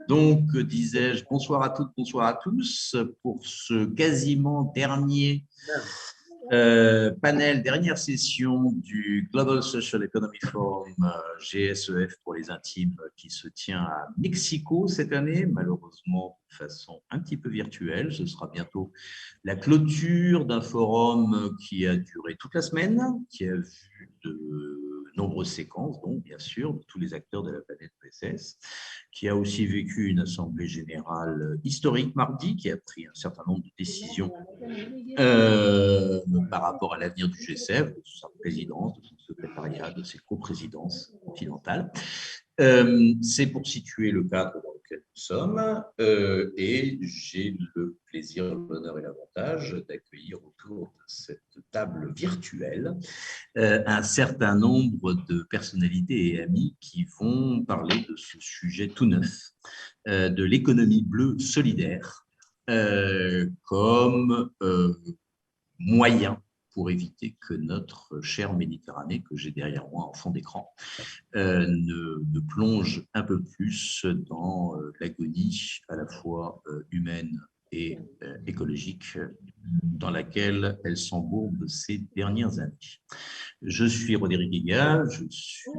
Donc, disais-je, bonsoir à toutes, bonsoir à tous pour ce quasiment dernier panel, dernière session du Global Social Economy Forum GSEF pour les intimes qui se tient à Mexico cette année, malheureusement de façon un petit peu virtuelle. Ce sera bientôt la clôture d'un forum qui a duré toute la semaine, qui a vu de nombreuses séquences, donc bien sûr, de tous les acteurs de la planète PSS, qui a aussi vécu une assemblée générale historique mardi, qui a pris un certain nombre de décisions par rapport à l'avenir du G7, de sa présidence, de son secrétariat, de ses coprésidences continentales. C'est pour situer le cadre dans lequel nous sommes et j'ai le plaisir, l'honneur et l'avantage d'accueillir autour de cette table virtuelle un certain nombre de personnalités et amis qui vont parler de ce sujet tout neuf, de l'économie bleue solidaire comme moyen pour éviter que notre chère Méditerranée, que j'ai derrière moi en fond d'écran, ne plonge un peu plus dans l'agonie à la fois humaine et écologique dans laquelle elle s'embourbe ces dernières années. Je suis Roderick Guigal, je suis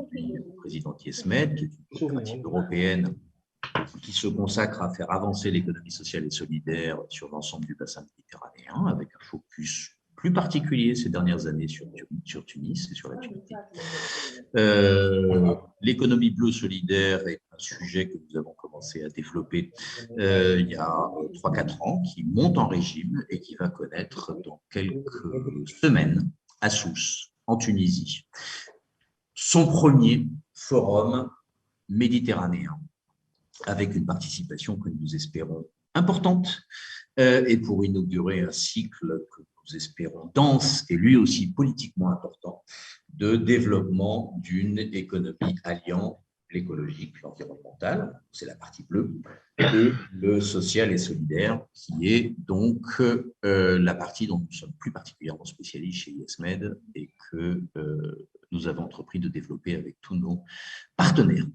président d'IESMED, qui est une coopérative européenne qui se consacre à faire avancer l'économie sociale et solidaire sur l'ensemble du bassin méditerranéen, avec un focus plus particulier ces dernières années sur Tunis et sur la Tunisie. L'économie bleue solidaire est un sujet que nous avons commencé à développer il y a 3-4 ans, qui monte en régime et qui va connaître dans quelques semaines à Sousse, en Tunisie, son premier forum méditerranéen, avec une participation que nous espérons importante et pour inaugurer un cycle que nous espérons dense et lui aussi politiquement important de développement d'une économie alliant l'écologique, l'environnemental, c'est la partie bleue, et le social et solidaire, qui est donc la partie dont nous sommes plus particulièrement spécialistes chez IESMED et que nous avons entrepris de développer avec tous nos partenaires.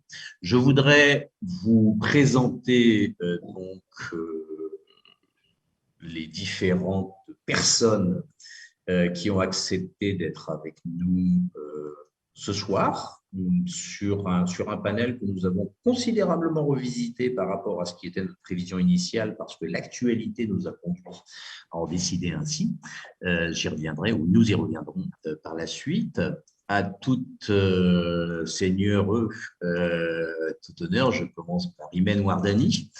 Je voudrais vous présenter les différentes personnes qui ont accepté d'être avec nous ce soir sur un panel que nous avons considérablement revisité par rapport à ce qui était notre prévision initiale parce que l'actualité nous a conduit à en décider ainsi. J'y reviendrai ou nous y reviendrons par la suite. À toute seigneur, tout honneur, je commence par Imen Wardani,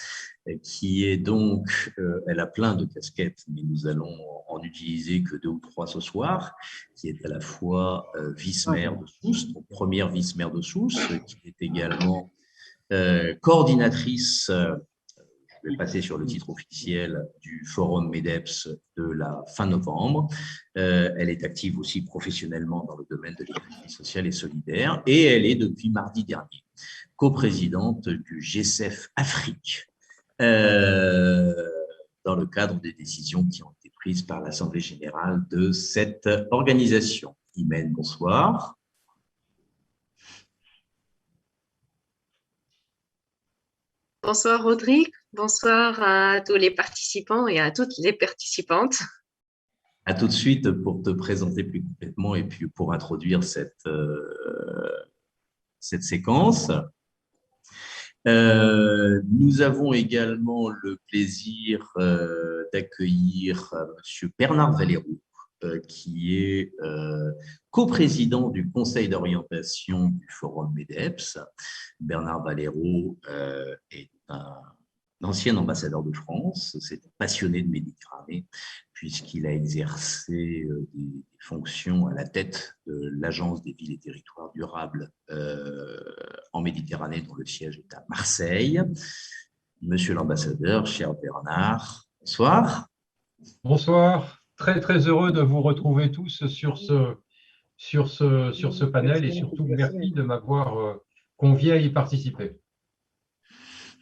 qui est donc, elle a plein de casquettes, mais nous allons en utiliser que 2 ou 3 ce soir, qui est à la fois vice-maire de Sousse, donc première vice-maire de Sousse, qui est également coordinatrice, je vais passer sur le titre officiel, du Forum MEDEPS de la fin novembre. Elle est active aussi professionnellement dans le domaine de l'économie sociale et solidaire, et elle est depuis mardi dernier coprésidente du GSEF Afrique, dans le cadre des décisions qui ont été prises par l'Assemblée générale de cette organisation. Imen, bonsoir. Bonsoir Rodrigue, bonsoir à tous les participants et à toutes les participantes. À tout de suite pour te présenter plus complètement et puis pour introduire cette séquence. Nous avons également le plaisir d'accueillir M. Bernard Valero, qui est coprésident du Conseil d'orientation du Forum MEDEPS. Bernard Valero est un ancien ambassadeur de France, c'est un passionné de Méditerranée, puisqu'il a exercé des fonctions à la tête de l'Agence des villes et territoires durables en Méditerranée, dont le siège est à Marseille. Monsieur l'ambassadeur, cher Bernard, bonsoir. Bonsoir, très très heureux de vous retrouver tous sur ce panel et surtout merci de m'avoir convié à y participer.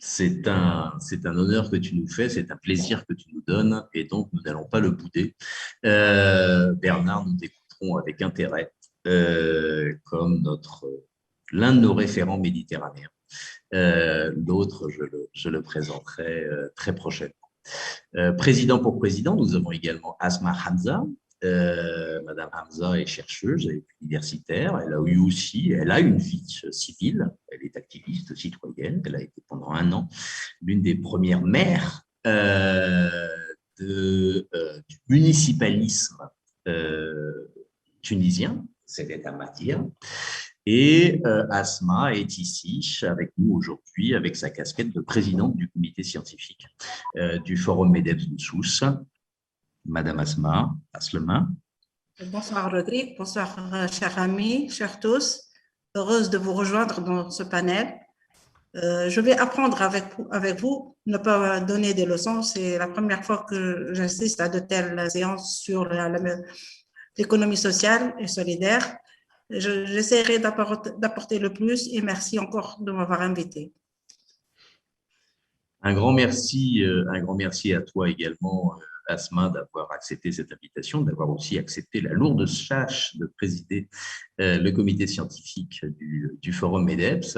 C'est un honneur que tu nous fais, c'est un plaisir que tu nous donnes et donc nous n'allons pas le bouder. Bernard, nous t'écouterons avec intérêt comme l'un de nos référents méditerranéens. L'autre, je le présenterai très prochainement. Président pour président, nous avons également Asma Hamza. Madame Hamza est chercheuse et universitaire. Elle a une vie civile. Elle est activiste citoyenne. Elle a été pendant 1 an l'une des premières maires du municipalisme tunisien. C'était à Matir. Et Asma est ici avec nous aujourd'hui avec sa casquette de présidente du comité scientifique du Forum MEDEPS de Sousse. Madame Asma, Aslema. Bonsoir Rodrigue, bonsoir chers amis, chers tous. Heureuse de vous rejoindre dans ce panel. Je vais apprendre avec vous, ne pas donner des leçons. C'est la première fois que j'assiste à de telles séances sur l'économie sociale et solidaire. J'essaierai d'apporter le plus et merci encore de m'avoir invité. Un grand merci à toi également, Asma, d'avoir accepté cette invitation, d'avoir aussi accepté la lourde tâche de présider le comité scientifique du Forum MEDEPS.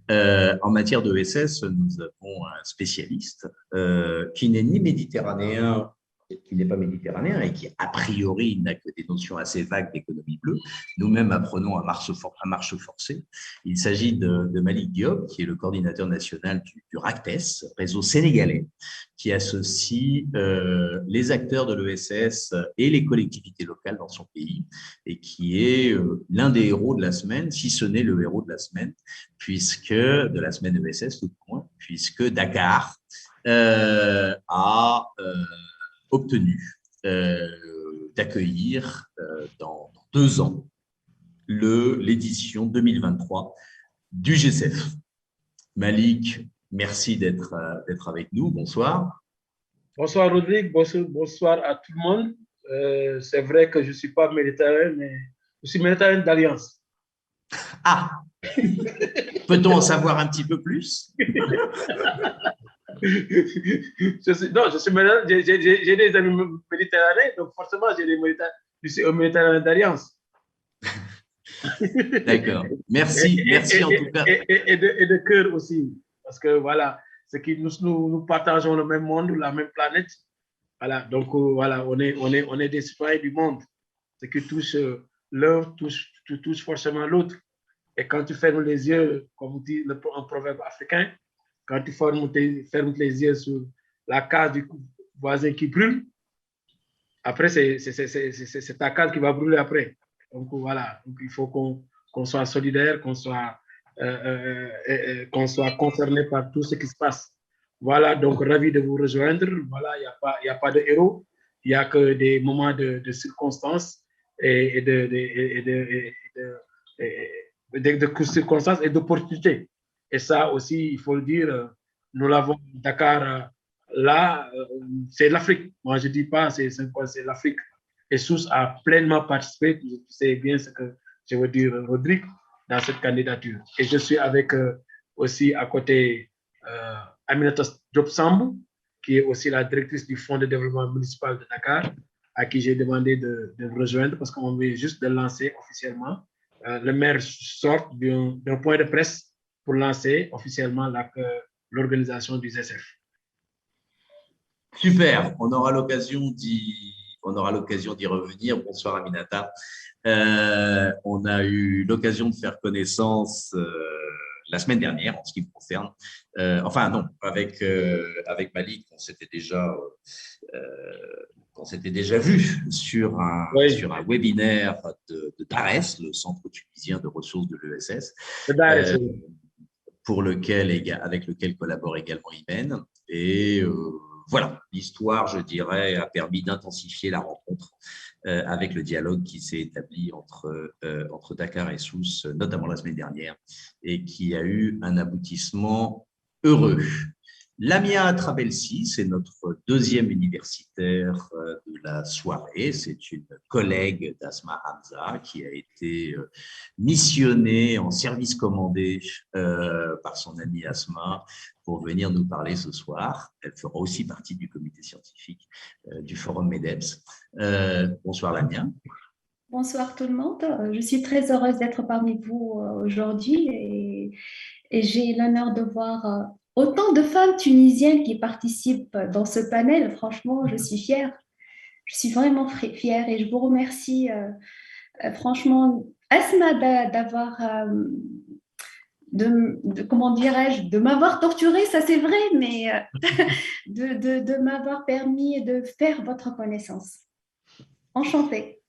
En matière de ESS, nous avons un spécialiste qui n'est ni méditerranéen, qui n'est pas méditerranéen et qui, a priori, n'a que des notions assez vagues d'économie bleue. Nous-mêmes apprenons à marche forcée. Il s'agit de Malik Diop, qui est le coordinateur national du RACTES, réseau sénégalais, qui associe les acteurs de l'ESS et les collectivités locales dans son pays et qui est l'un des héros de la semaine, si ce n'est le héros de la semaine, de la semaine ESS tout au moins, puisque Dakar a obtenu d'accueillir dans 2 ans l'édition 2023 du GCEF. Malik, merci d'être avec nous. Bonsoir. Bonsoir Rodrigue, bonsoir à tout le monde. C'est vrai que je ne suis pas méditerranéen, mais je suis méditerranéen d'Alliance. Ah, peut-on en savoir un petit peu plus? Je suis méditerranéen, j'ai des amis méditerranéens, donc forcément, je suis un méditerranéen d'Alliance. D'accord. Merci en tout cas. Et de cœur aussi, parce que voilà, c'est que nous partageons le même monde, la même planète. Voilà, donc voilà, on est des citoyens du monde. Ce qui touche l'un touche forcément l'autre. Et quand tu fermes les yeux, comme dit un proverbe africain, quand tu fermes les yeux sur la case du voisin qui brûle, après, c'est ta case qui va brûler après. Donc voilà, donc, il faut qu'on soit solidaire, qu'on soit concerné par tout ce qui se passe. Voilà, donc ravi de vous rejoindre. Voilà, il n'y a pas de héros, il n'y a que des moments de circonstances et de circonstances et d'opportunités. Et ça aussi, il faut le dire, nous l'avons Dakar là, c'est l'Afrique. Moi, je ne dis pas c'est l'Afrique. Et Sousse a pleinement participé, c'est bien ce que je veux dire, Rodrigue, dans cette candidature. Et je suis avec aussi à côté Aminata Diop Sambou, qui est aussi la directrice du Fonds de développement municipal de Dakar, à qui j'ai demandé de rejoindre parce qu'on vient juste de lancer officiellement. Le maire sort d'un point de presse pour lancer officiellement l'organisation du ZSF. Super, on aura l'occasion d'y revenir. Bonsoir Aminata. On a eu l'occasion de faire connaissance la semaine dernière en ce qui me concerne. Enfin non, avec Malik, on s'était déjà vu sur un webinaire de DARES, le Centre tunisien de ressources de l'ESS, avec lequel collabore également Imen. Et voilà, l'histoire, je dirais, a permis d'intensifier la rencontre avec le dialogue qui s'est établi entre Dakar et Sousse, notamment la semaine dernière, et qui a eu un aboutissement heureux. Lamia Trabelsi, c'est notre deuxième universitaire de la soirée. C'est une collègue d'Asma Hamza qui a été missionnée en service commandé par son amie Asma pour venir nous parler ce soir. Elle fera aussi partie du comité scientifique du Forum MEDEPS. Bonsoir Lamia. Bonsoir tout le monde. Je suis très heureuse d'être parmi vous aujourd'hui et j'ai l'honneur de voir autant de femmes tunisiennes qui participent dans ce panel. Franchement, je suis fière. Je suis vraiment fière et je vous remercie franchement, Asma, d'avoir, comment dirais-je, de m'avoir torturée, ça c'est vrai, mais de m'avoir permis de faire votre connaissance. Enchantée.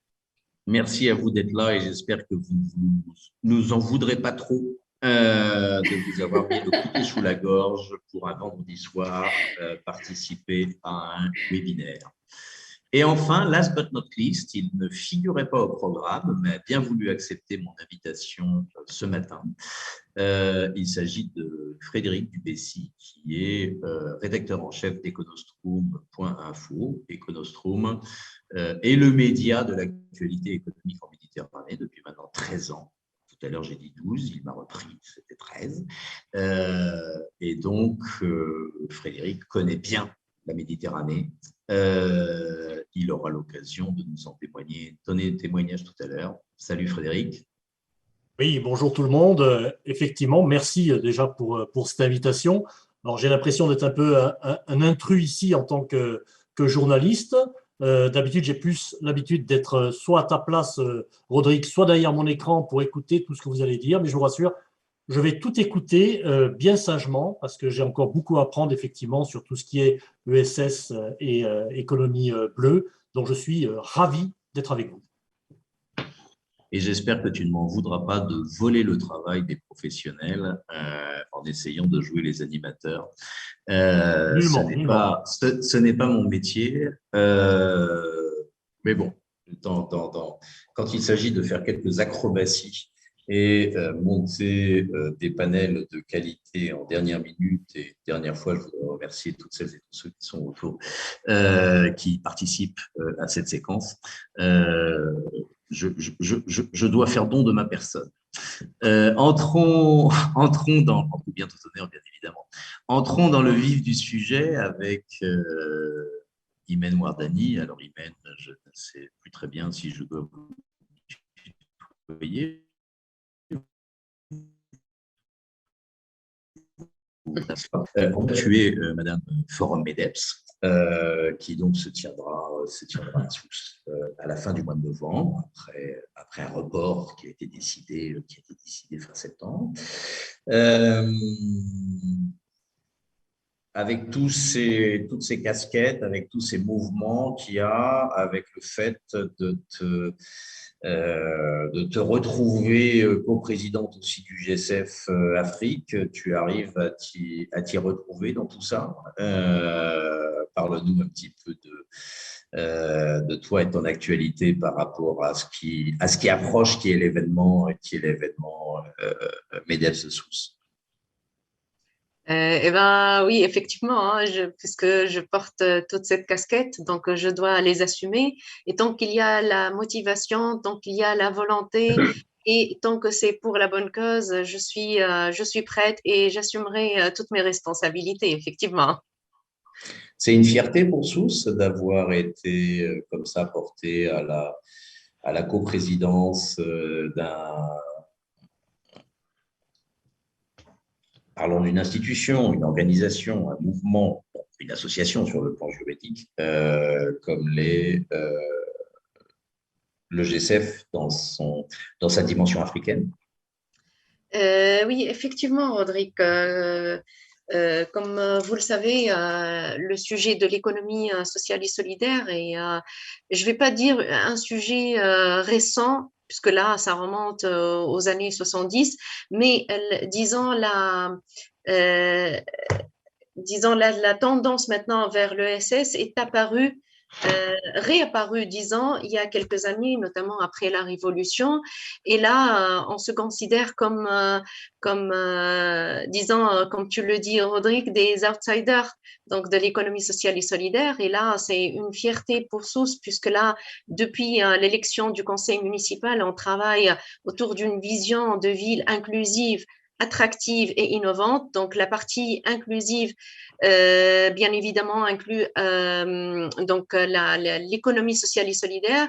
Merci à vous d'être là et j'espère que vous ne nous en voudrez pas trop de vous avoir mis le couteau sous la gorge pour un vendredi soir participer à un webinaire. Et enfin, last but not least, il ne figurait pas au programme, mais a bien voulu accepter mon invitation ce matin. Il s'agit de Frédéric Dubessy, qui est rédacteur en chef d'Econostrum.info. Econostrum est le média de l'actualité économique en Méditerranée depuis maintenant 13 ans. Tout à l'heure, j'ai dit 12, il m'a repris, c'était 13. Et donc, Frédéric connaît bien la Méditerranée. Il aura l'occasion de nous en donner témoignage tout à l'heure. Salut Frédéric. Oui, bonjour tout le monde. Effectivement, merci déjà pour cette invitation. Alors, j'ai l'impression d'être un peu un intrus ici en tant que journaliste. D'habitude, j'ai plus l'habitude d'être soit à ta place, Rodrigue, soit derrière mon écran pour écouter tout ce que vous allez dire. Mais je vous rassure, je vais tout écouter bien sagement parce que j'ai encore beaucoup à apprendre effectivement sur tout ce qui est ESS et économie bleue. Donc, je suis ravi d'être avec vous. Et j'espère que tu ne m'en voudras pas de voler le travail des professionnels en essayant de jouer les animateurs. Ce n'est pas mon métier. Mais bon, quand il s'agit de faire quelques acrobaties et monter des panels de qualité en dernière minute, et dernière fois, je voudrais remercier toutes celles et tous ceux qui sont autour, qui participent à cette séquence. Je dois faire don de ma personne. Entrons dans, en bien tout honneur, bien évidemment, entrons dans le vif du sujet avec Imen Wardani. Alors, Imen, je ne sais plus très bien si je dois vous tutoyer. Tu es Madame Forum MEDEPS, qui donc se tiendra à la fin du mois de novembre, après un report qui a été décidé fin septembre. Avec toutes ces casquettes, avec tous ces mouvements qu'il y a, avec le fait de te retrouver coprésidente aussi du GSF Afrique, tu arrives à t'y retrouver dans tout ça. Parle-nous un petit peu de toi et ton actualité par rapport à ce qui approche, qui est l'événement MEDEPS Sousse. Eh ben oui, effectivement, hein, puisque je porte toute cette casquette, donc je dois les assumer. Et tant qu'il y a la motivation, tant qu'il y a la volonté, et tant que c'est pour la bonne cause, je suis prête et j'assumerai toutes mes responsabilités, effectivement. C'est une fierté pour Sousse d'avoir été comme ça porté à la coprésidence parlons d'une institution, une organisation, un mouvement, une association sur le plan juridique, comme le GSF dans sa dimension africaine. Oui, effectivement, Rodrigue. Comme vous le savez, le sujet de l'économie sociale et solidaire est, je ne vais pas dire un sujet récent, puisque là, ça remonte aux années 70, mais disons la tendance maintenant vers l'ESS est apparue, réapparue, disons, il y a quelques années, notamment après la Révolution. Et là, on se considère comme disons, comme tu le dis, Rodrigue, des outsiders donc de l'économie sociale et solidaire. Et là, c'est une fierté pour Sousse, puisque là, depuis l'élection du conseil municipal, on travaille autour d'une vision de ville inclusive, attractive et innovante. Donc, la partie inclusive, bien évidemment, inclut donc l'économie sociale et solidaire.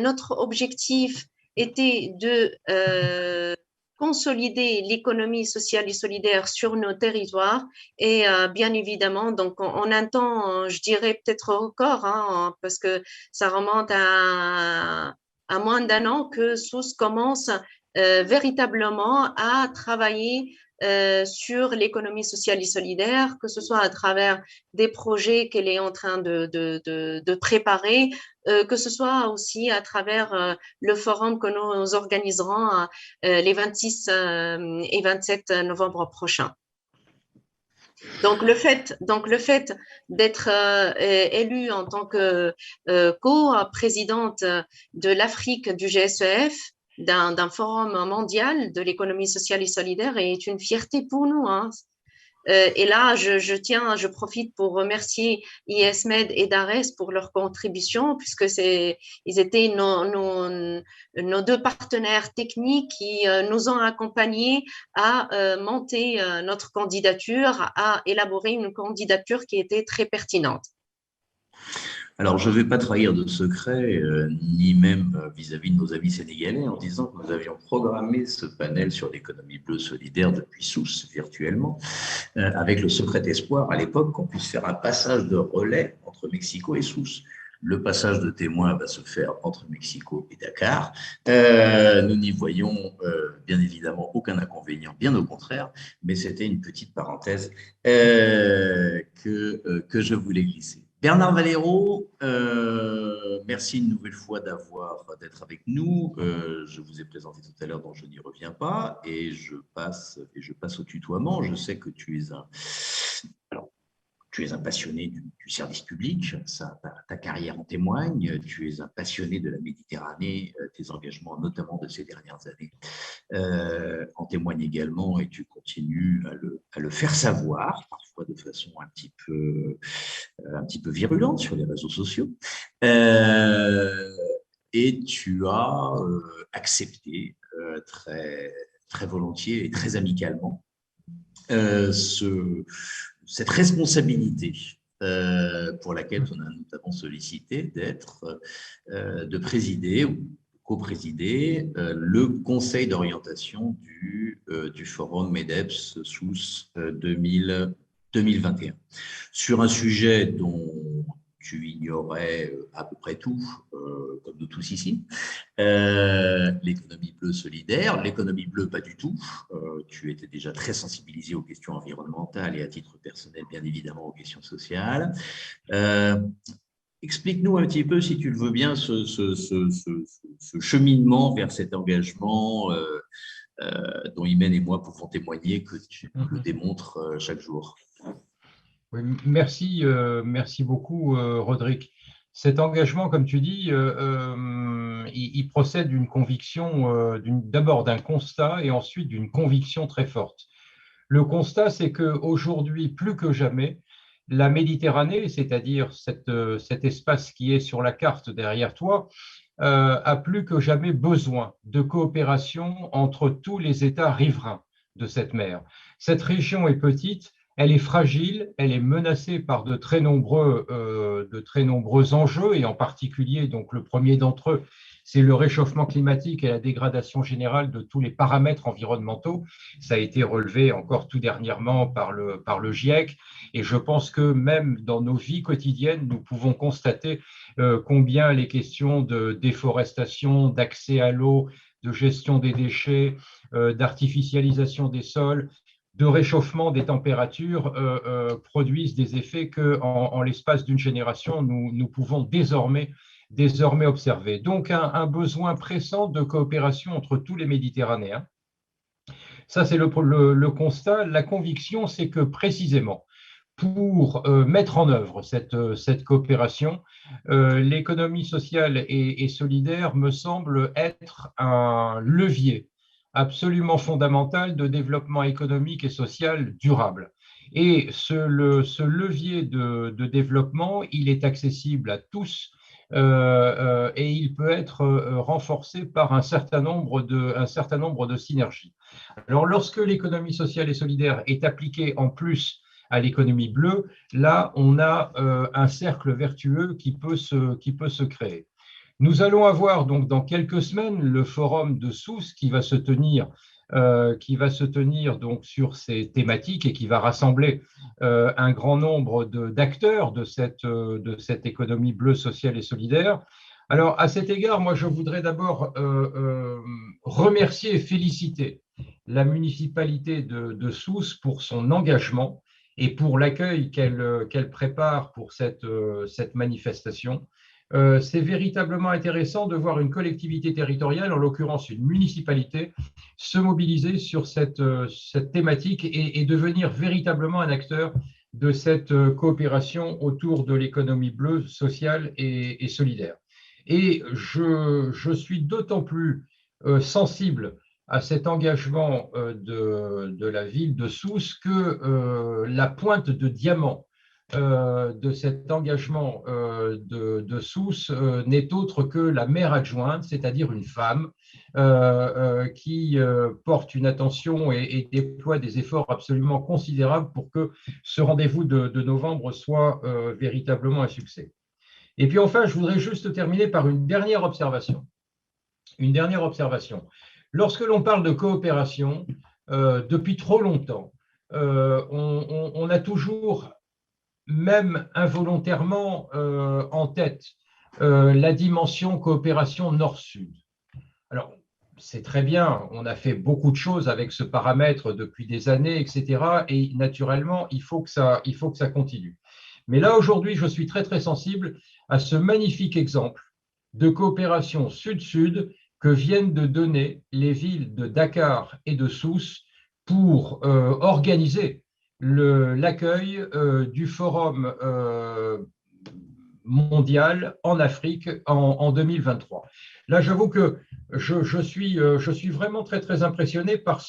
Notre objectif était de consolider l'économie sociale et solidaire sur nos territoires et bien évidemment, donc en un temps, je dirais peut-être record, hein, parce que ça remonte à moins d'un an que SOS commence véritablement à travailler sur l'économie sociale et solidaire, que ce soit à travers des projets qu'elle est en train de préparer, que ce soit aussi à travers le forum que nous organiserons les 26 et 27 novembre prochains. Donc le fait d'être élue en tant que co-présidente de l'Afrique du GSEF, d'un forum mondial de l'économie sociale et solidaire est une fierté pour nous, hein. Et là, je profite pour remercier ISMED et DARES pour leur contribution, puisque ils étaient nos deux partenaires techniques qui nous ont accompagnés à monter notre candidature, à élaborer une candidature qui était très pertinente. Alors, je ne vais pas trahir de secret, ni même vis-à-vis de nos amis sénégalais, en disant que nous avions programmé ce panel sur l'économie bleue solidaire depuis SOUS, virtuellement, avec le secret espoir à l'époque qu'on puisse faire un passage de relais entre Mexico et SOUS. Le passage de témoins va se faire entre Mexico et Dakar. Nous n'y voyons bien évidemment aucun inconvénient, bien au contraire, mais c'était une petite parenthèse que je voulais glisser. Bernard Valero, merci une nouvelle fois d'être avec nous. Je vous ai présenté tout à l'heure, donc je n'y reviens pas, et je passe au tutoiement. Je sais que tu es un passionné du service public, ta carrière en témoigne, tu es un passionné de la Méditerranée, tes engagements, notamment de ces dernières années, en témoignent également, et tu continues à le faire savoir, parfois de façon un petit peu virulente sur les réseaux sociaux. Et tu as accepté très, très volontiers et très amicalement cette responsabilité pour laquelle on a notamment sollicité de présider ou co-présider le conseil d'orientation du forum MEDEPS SOUS 2021 sur un sujet dont tu ignorais à peu près tout, comme nous tous ici, l'économie bleue solidaire, l'économie bleue pas du tout, tu étais déjà très sensibilisé aux questions environnementales et à titre personnel, bien évidemment, aux questions sociales. Explique-nous un petit peu, si tu le veux bien, ce cheminement vers cet engagement dont Imen et moi pouvons témoigner que tu le démontres chaque jour. Oui, merci beaucoup, Rodrigue. Cet engagement, comme tu dis, il procède d'une conviction, d'abord d'un constat et ensuite d'une conviction très forte. Le constat, c'est qu'aujourd'hui, plus que jamais, la Méditerranée, c'est-à-dire cet espace qui est sur la carte derrière toi, a plus que jamais besoin de coopération entre tous les États riverains de cette mer. Cette région est petite, elle est fragile, elle est menacée par de très nombreux enjeux, et en particulier, donc le premier d'entre eux, c'est le réchauffement climatique et la dégradation générale de tous les paramètres environnementaux. Ça a été relevé encore tout dernièrement par le GIEC, et je pense que même dans nos vies quotidiennes, nous pouvons constater combien les questions de déforestation, d'accès à l'eau, de gestion des déchets, d'artificialisation des sols, de réchauffement des températures produisent des effets qu'en l'espace d'une génération, nous pouvons désormais observer. Donc, un besoin pressant de coopération entre tous les Méditerranéens. Ça, c'est le constat. La conviction, c'est que précisément, pour mettre en œuvre cette coopération, l'économie sociale et solidaire me semble être un levier absolument fondamental de développement économique et social durable. Et ce levier de développement, il est accessible à tous et il peut être renforcé par un certain nombre de synergies. Alors, lorsque l'économie sociale et solidaire est appliquée en plus à l'économie bleue, là, on a un cercle vertueux qui peut se créer. Nous allons avoir donc dans quelques semaines le forum de SOUS qui va se tenir qui va se tenir donc sur ces thématiques et qui va rassembler un grand nombre d'acteurs de cette économie bleue, sociale et solidaire. Alors, à cet égard, moi, je voudrais d'abord remercier et féliciter la municipalité de Sousse pour son engagement et pour l'accueil qu'elle prépare pour cette manifestation. C'est véritablement intéressant de voir une collectivité territoriale, en l'occurrence une municipalité, se mobiliser sur cette thématique et devenir véritablement un acteur de cette coopération autour de l'économie bleue, sociale et solidaire. Et je suis d'autant plus sensible à cet engagement de la ville de Sousse que la pointe de diamant de cet engagement de Sousse n'est autre que la maire adjointe, c'est-à-dire une femme qui porte une attention et déploie des efforts absolument considérables pour que ce rendez-vous de novembre soit véritablement un succès. Et puis enfin, je voudrais juste terminer par une dernière observation. Une dernière observation. Lorsque l'on parle de coopération, depuis trop longtemps, on a toujours, même involontairement, en tête la dimension coopération nord-sud. Alors, c'est très bien, on a fait beaucoup de choses avec ce paramètre depuis des années, etc. Et naturellement, il faut que ça continue. Mais là, aujourd'hui, je suis très, très sensible à ce magnifique exemple de coopération sud-sud que viennent de donner les villes de Dakar et de Sousse pour organiser l'accueil du Forum mondial en Afrique en 2023. Là, j'avoue que je suis vraiment très, très impressionné par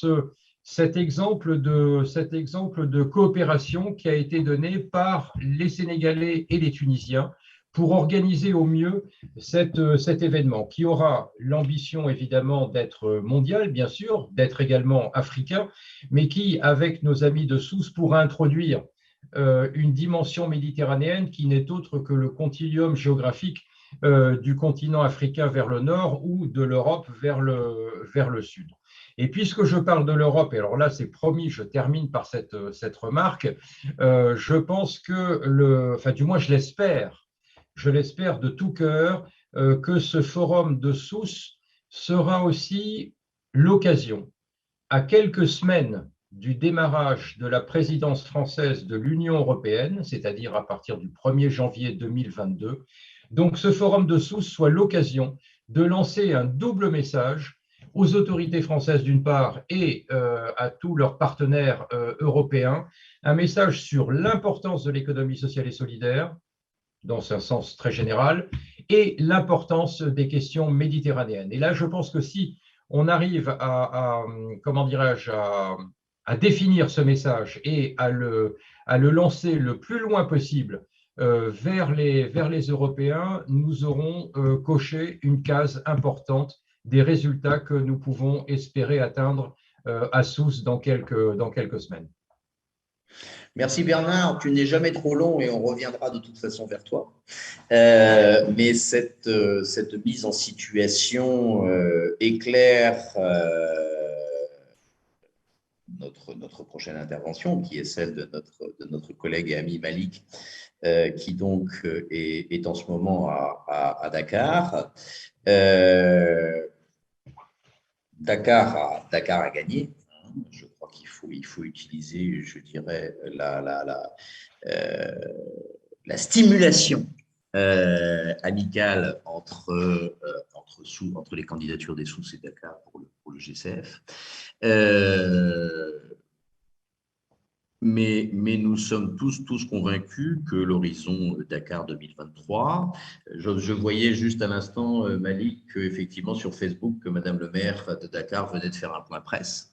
cet exemple de coopération qui a été donné par les Sénégalais et les Tunisiens pour organiser au mieux cet événement, qui aura l'ambition évidemment d'être mondial, bien sûr, d'être également africain, mais qui, avec nos amis de Sousse, pourra introduire une dimension méditerranéenne qui n'est autre que le continuum géographique du continent africain vers le nord ou de l'Europe vers le sud. Et puisque je parle de l'Europe, et alors là c'est promis, je termine par cette remarque, je pense que, enfin du moins je l'espère de tout cœur, que ce forum de Sousse sera aussi l'occasion, à quelques semaines du démarrage de la présidence française de l'Union européenne, c'est-à-dire à partir du 1er janvier 2022, donc ce forum de Sousse soit l'occasion de lancer un double message aux autorités françaises d'une part et à tous leurs partenaires européens, un message sur l'importance de l'économie sociale et solidaire, dans un sens très général, et l'importance des questions méditerranéennes. Et là, je pense que si on arrive comment dirais-je, à définir ce message et à le lancer le plus loin possible vers les Européens, nous aurons coché une case importante des résultats que nous pouvons espérer atteindre à Sousse dans quelques semaines. Merci Bernard, tu n'es jamais trop long et on reviendra de toute façon vers toi. Mais cette mise en situation éclaire notre prochaine intervention, qui est celle de notre collègue et ami Malik, qui donc est en ce moment à Dakar. Dakar a gagné. Je crois qu'il faut utiliser, je dirais, la stimulation amicale entre les candidatures des Sousse et Dakar pour le GCF. Mais nous sommes tous convaincus que l'horizon Dakar 2023, je voyais juste à l'instant, Malik, qu'effectivement sur Facebook, que Madame le maire de Dakar venait de faire un point presse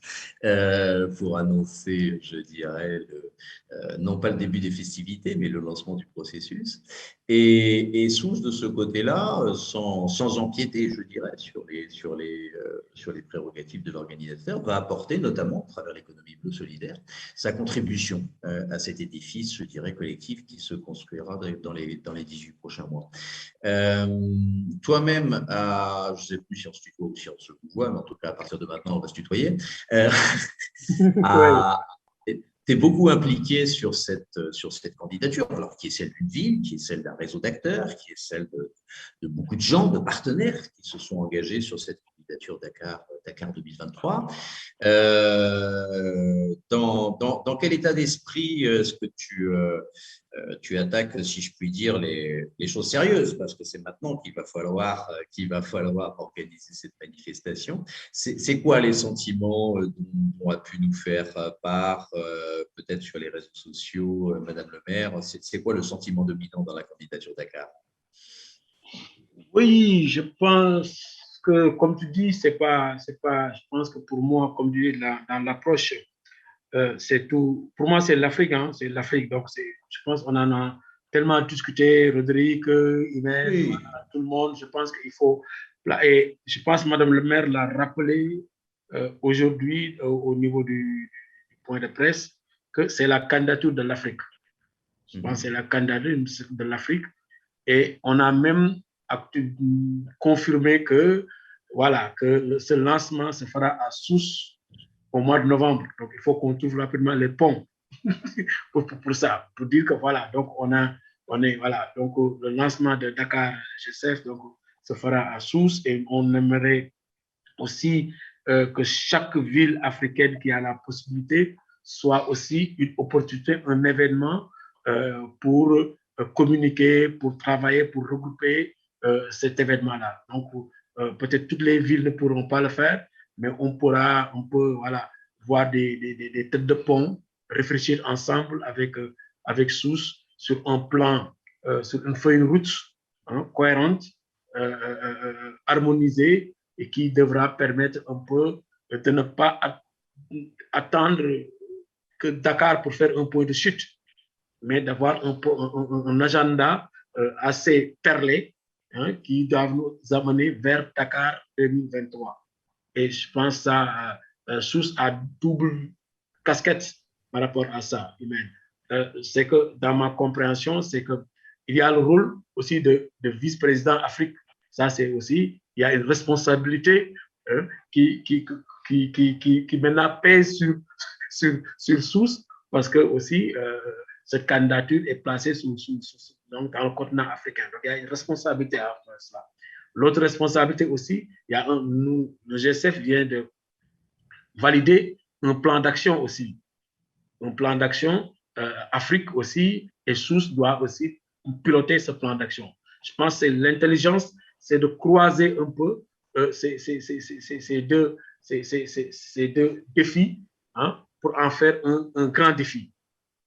pour annoncer, je dirais, non pas le début des festivités, mais le lancement du processus. Et Sousse, de ce côté-là, sans empiéter, je dirais, sur les prérogatives de l'organisateur, va apporter, notamment à travers l'économie bleue solidaire, sa contribution contribution à cet édifice, je dirais, collectif qui se construira dans les 18 prochains mois. Toi-même, je ne sais plus si on se tutoie ou si on se voit, mais en tout cas, à partir de maintenant, on va se tutoyer. Tu es beaucoup impliqué sur cette candidature, alors qui est celle d'une ville, qui est celle d'un réseau d'acteurs, qui est celle de beaucoup de gens, de partenaires qui se sont engagés sur cette candidature Dakar 2023. Dans quel état d'esprit est-ce que tu attaques, si je puis dire, les choses sérieuses, parce que c'est maintenant qu'il va falloir organiser cette manifestation. C'est quoi les sentiments dont a pu nous faire part, peut-être sur les réseaux sociaux, Madame le maire? C'est quoi le sentiment dominant dans la candidature Dakar? Oui, je pense que, comme tu dis, je pense que pour moi, comme tu dis, dans l'approche, c'est tout. Pour moi, c'est l'Afrique, hein, c'est l'Afrique. Donc, je pense qu'on en a tellement discuté, Rodrigue, Imen, Oui. tout le monde. Je pense qu'il faut. Et je pense que Madame le maire l'a rappelé aujourd'hui au niveau du point de presse que c'est la candidature de l'Afrique. Je pense que c'est la candidature de l'Afrique. Et on a même confirmé que, voilà, que ce lancement se fera à Sousse au mois de novembre. Donc, il faut qu'on trouve rapidement les ponts pour ça, pour dire que voilà, donc voilà, donc le lancement de Dakar GCF donc, se fera à Sousse et on aimerait aussi que chaque ville africaine qui a la possibilité soit aussi une opportunité, un événement pour communiquer, pour travailler, pour regrouper cet événement-là. Donc, peut-être toutes les villes ne pourront pas le faire, mais on peut voilà, voir des têtes de pont, réfléchir ensemble avec Sousse sur un plan, sur une feuille de route cohérente, harmonisée, et qui devra permettre un peu de ne pas attendre que Dakar pour faire un point de chute, mais d'avoir un agenda assez perlé qui doit nous amener vers Dakar 2023. Et je pense que ça, Sousse a double casquette par rapport à ça. C'est que dans ma compréhension, c'est qu'il y a le rôle aussi de vice-président Afrique. Ça, c'est aussi, il y a une responsabilité qui maintenant pèse sur Sousse, parce que aussi, cette candidature est placée donc dans le continent africain. Donc, il y a une responsabilité à faire cela. L'autre responsabilité aussi, le GCF vient de valider un plan d'action aussi. Un plan d'action, Afrique aussi, et Sousse doit aussi piloter ce plan d'action. Je pense que l'intelligence, c'est de croiser un peu ces deux défis pour en faire un grand défi.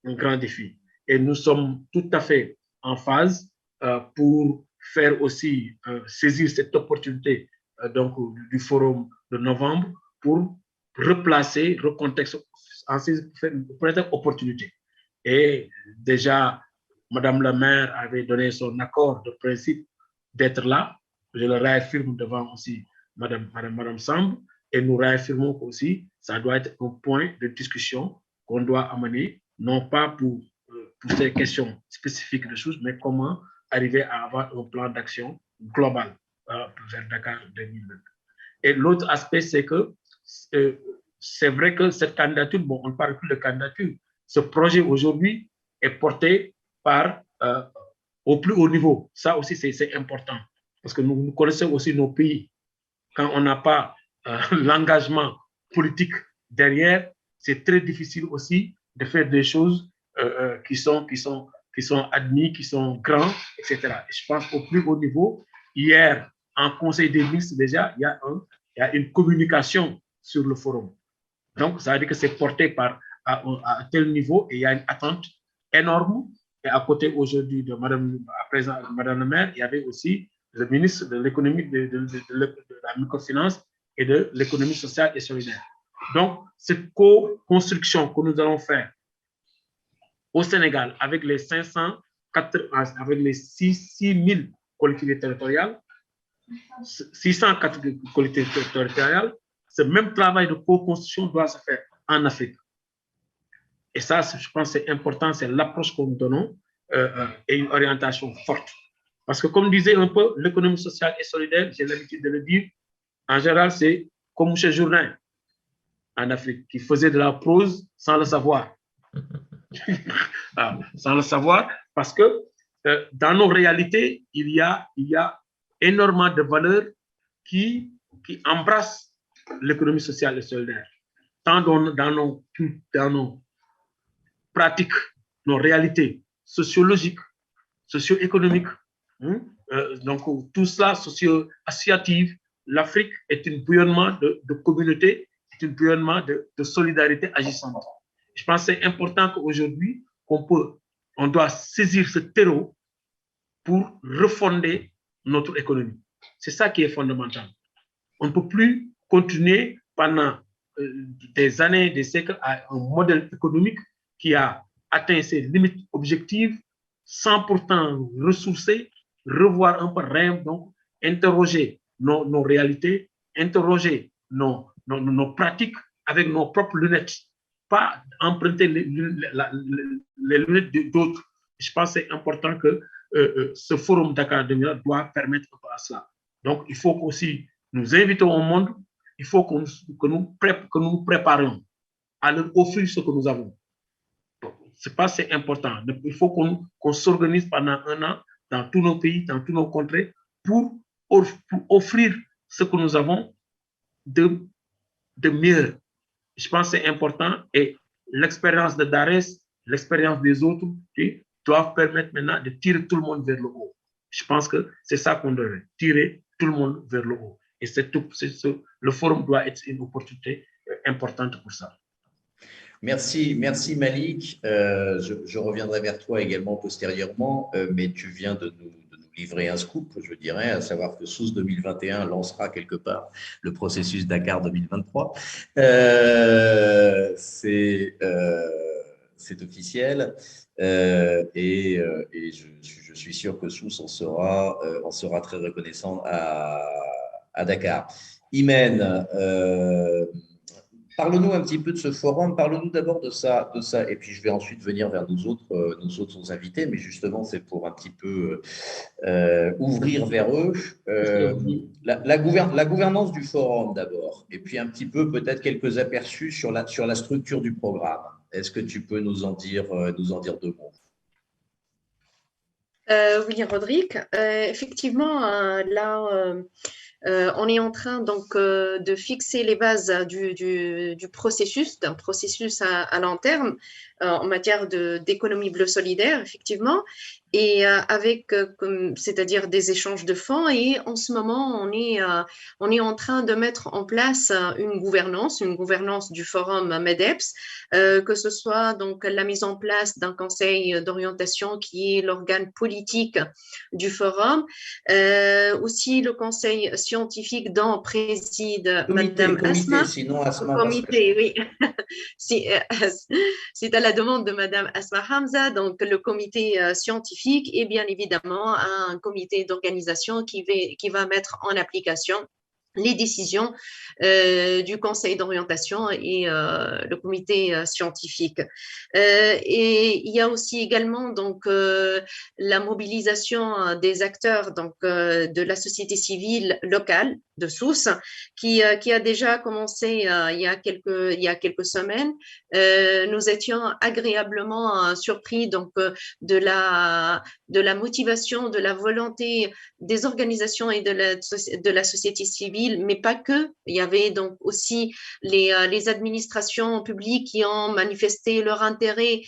Un grand défi. Et nous sommes tout à fait en phase pour faire aussi saisir cette opportunité donc, du forum de novembre pour replacer, recontexter pour cette opportunité. Et déjà, Madame la maire avait donné son accord de principe d'être là. Je le réaffirme devant aussi Madame Samb, et nous réaffirmons aussi ça doit être un point de discussion qu'on doit amener, non pas pour ces questions spécifiques de choses, mais comment arriver à avoir un plan d'action global vers Dakar 2020. Et l'autre aspect, c'est que c'est vrai que cette candidature, bon, on ne parle plus de candidature, ce projet aujourd'hui est porté par au plus haut niveau. Ça aussi, c'est important, parce que nous connaissons aussi nos pays. Quand on n'a pas l'engagement politique derrière, c'est très difficile aussi de faire des choses qui sont admis, qui sont grands, etc. Et je pense qu'au plus haut niveau, hier, en Conseil des ministres, déjà, il y a une communication sur le forum. Donc, ça veut dire que c'est porté à tel niveau et il y a une attente énorme. Et à côté aujourd'hui de Madame la maire, il y avait aussi le ministre de l'économie, de la microfinance et de l'économie sociale et solidaire. Donc, cette co-construction que nous allons faire au Sénégal avec les 6 000 collectivités territoriales, 604 collectivités territoriales, ce même travail de co-construction doit se faire en Afrique. Et ça, je pense que c'est important, c'est l'approche que nous donnons et une orientation forte. Parce que comme disait un peu, l'économie sociale et solidaire, j'ai l'habitude de le dire, en général, c'est comme M. Jourdain en Afrique, qui faisait de la prose sans le savoir. Sans le savoir, parce que dans nos réalités, il y a énormément de valeurs qui embrassent l'économie sociale et solidaire, tant dans nos pratiques, nos réalités sociologiques, socio-économiques. Donc, tout cela, socio-associatif, l'Afrique est un bouillonnement de communautés, est un bouillonnement de solidarité agissante. Je pense que c'est important qu'aujourd'hui, on doit saisir ce terreau pour refonder notre économie. C'est ça qui est fondamental. On ne peut plus continuer pendant des années, des siècles à un modèle économique qui a atteint ses limites objectives sans pourtant ressourcer, revoir un peu, donc interroger nos réalités, interroger nos pratiques avec nos propres lunettes, pas emprunter les lunettes d'autres. Je pense que c'est important que ce forum Dakar 2020 doit permettre à cela. Donc, il faut aussi nous invitons au monde, il faut que nous préparions à leur offrir ce que nous avons. C'est important. Il faut qu'on s'organise pendant un an dans tous nos pays, dans tous nos contrées, pour offrir ce que nous avons de mieux. Je pense que c'est important et l'expérience de Darès, l'expérience des autres, doivent permettre maintenant de tirer tout le monde vers le haut. Je pense que c'est ça qu'on devrait, tirer tout le monde vers le haut. Et le forum doit être une opportunité importante pour ça. Merci Malik. Je reviendrai vers toi également postérieurement, mais tu viens de nous livrer un scoop, je dirais, à savoir que SOUS 2021 lancera quelque part le processus Dakar 2023. C'est officiel et je suis sûr que SOUS en sera très reconnaissant à Dakar. Imen, parle-nous un petit peu de ce forum, parle-nous d'abord de ça, et puis je vais ensuite venir vers nos autres invités, mais justement c'est pour un petit peu ouvrir vers eux. La gouvernance du forum d'abord, et puis un petit peu peut-être quelques aperçus sur la structure du programme. Est-ce que tu peux nous en dire 2 mots? Oui, Rodrigue, effectivement, là, on est en train donc de fixer les bases du processus, d'un processus à long terme en matière d'économie bleue solidaire, effectivement, et c'est-à-dire des échanges de fonds. Et en ce moment, on est en train de mettre en place une gouvernance du forum MEDEPS, que ce soit donc la mise en place d'un conseil d'orientation qui est l'organe politique du forum, aussi le conseil scientifique dont préside Madame Asma. Sinon Asma. Comité, oui. C'est à la demande de Madame Asma Hamza, donc le comité scientifique et bien évidemment un comité d'organisation qui va mettre en application les décisions du conseil d'orientation et le comité scientifique. Et il y a aussi également donc la mobilisation des acteurs donc de la société civile locale de Sousse qui a déjà commencé il y a quelques semaines. Nous étions agréablement surpris donc de la motivation, de la volonté des organisations et de la société civile, mais pas que. Il y avait donc aussi les administrations publiques qui ont manifesté leur intérêt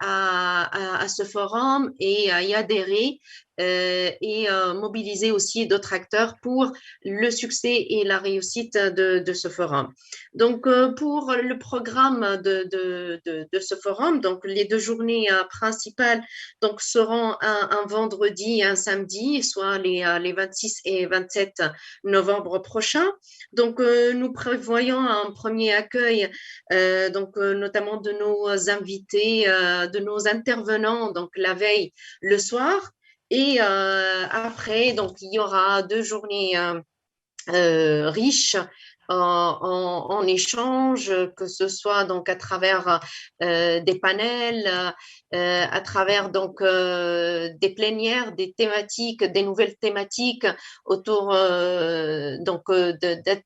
à ce forum et à y adhérer. Et mobiliser aussi d'autres acteurs pour le succès et la réussite de ce forum. Donc, pour le programme de ce forum, donc les 2 journées principales donc, seront un vendredi et un samedi, soit les 26 et 27 novembre prochains. Donc, nous prévoyons un premier accueil, donc, notamment de nos invités, de nos intervenants, donc la veille, le soir. Et après, donc, il y aura 2 journées riches en échange, que ce soit donc à travers des panels, à travers donc des plénières, des thématiques, des nouvelles thématiques autour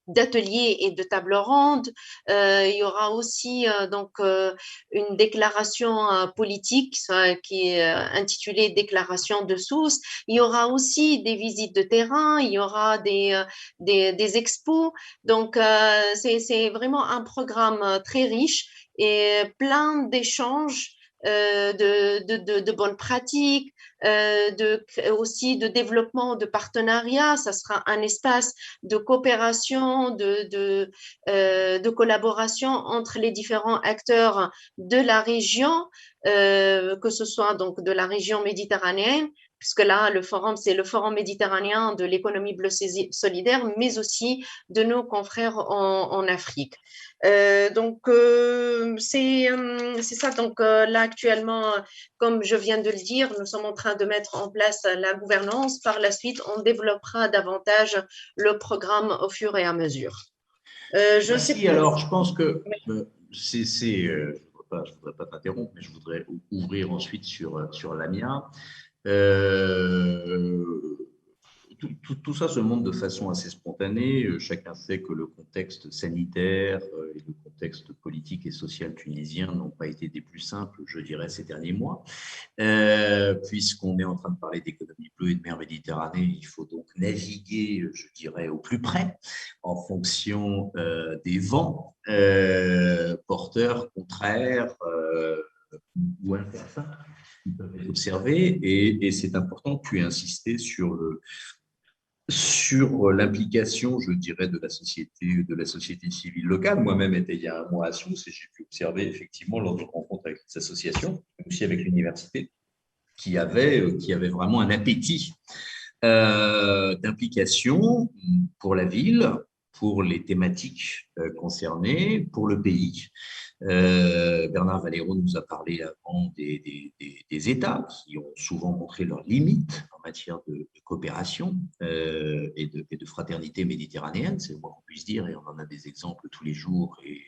d'ateliers et de tables rondes. Il y aura aussi donc une déclaration politique qui est intitulée Déclaration de Sousse. Il y aura aussi des visites de terrain, il y aura des expos. Donc, c'est vraiment un programme très riche et plein d'échanges, de bonnes pratiques, aussi de développement de partenariats. Ça sera un espace de coopération, de collaboration entre les différents acteurs de la région, que ce soit donc de la région méditerranéenne, puisque là, le forum, c'est le forum méditerranéen de l'économie bleue solidaire, mais aussi de nos confrères en Afrique. C'est ça. Donc là, actuellement, comme je viens de le dire, nous sommes en train de mettre en place la gouvernance. Par la suite, on développera davantage le programme au fur et à mesure. Merci. Alors, je pense que je ne voudrais pas t'interrompre, mais je voudrais ouvrir ensuite sur Lamia. Tout ça se montre de façon assez spontanée. Chacun sait que le contexte sanitaire et le contexte politique et social tunisien n'ont pas été des plus simples, je dirais, ces derniers mois. Puisqu'on est en train de parler d'économie bleue et de mer Méditerranée, il faut donc naviguer, je dirais, au plus près en fonction des vents porteurs, contraires ou incertains qui peuvent être observés. Et c'est important que tu aies insisté sur l'implication, je dirais, de la société civile locale. Moi-même étais il y a un mois à Sousse et j'ai pu observer effectivement lors de rencontres avec les associations, mais aussi avec l'université, qui avait vraiment un appétit d'implication pour la ville, pour les thématiques concernées, pour le pays. Bernard Valero nous a parlé avant des États qui ont souvent montré leurs limites en matière de coopération et de fraternité méditerranéenne, c'est le moins qu'on puisse dire, et on en a des exemples tous les jours, et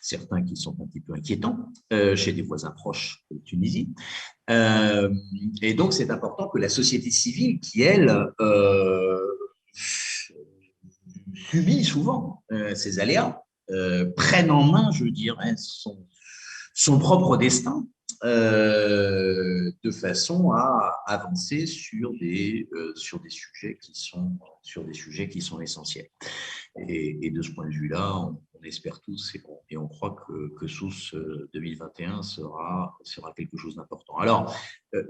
certains qui sont un petit peu inquiétants chez des voisins proches de Tunisie. Et donc, c'est important que la société civile, qui, elle, subit souvent ces aléas, prenne en main, je dirais, son propre destin de façon à avancer sur des sujets qui sont essentiels. Et de ce point de vue-là, on espère tous et on croit que Sousse 2021 sera quelque chose d'important. Alors,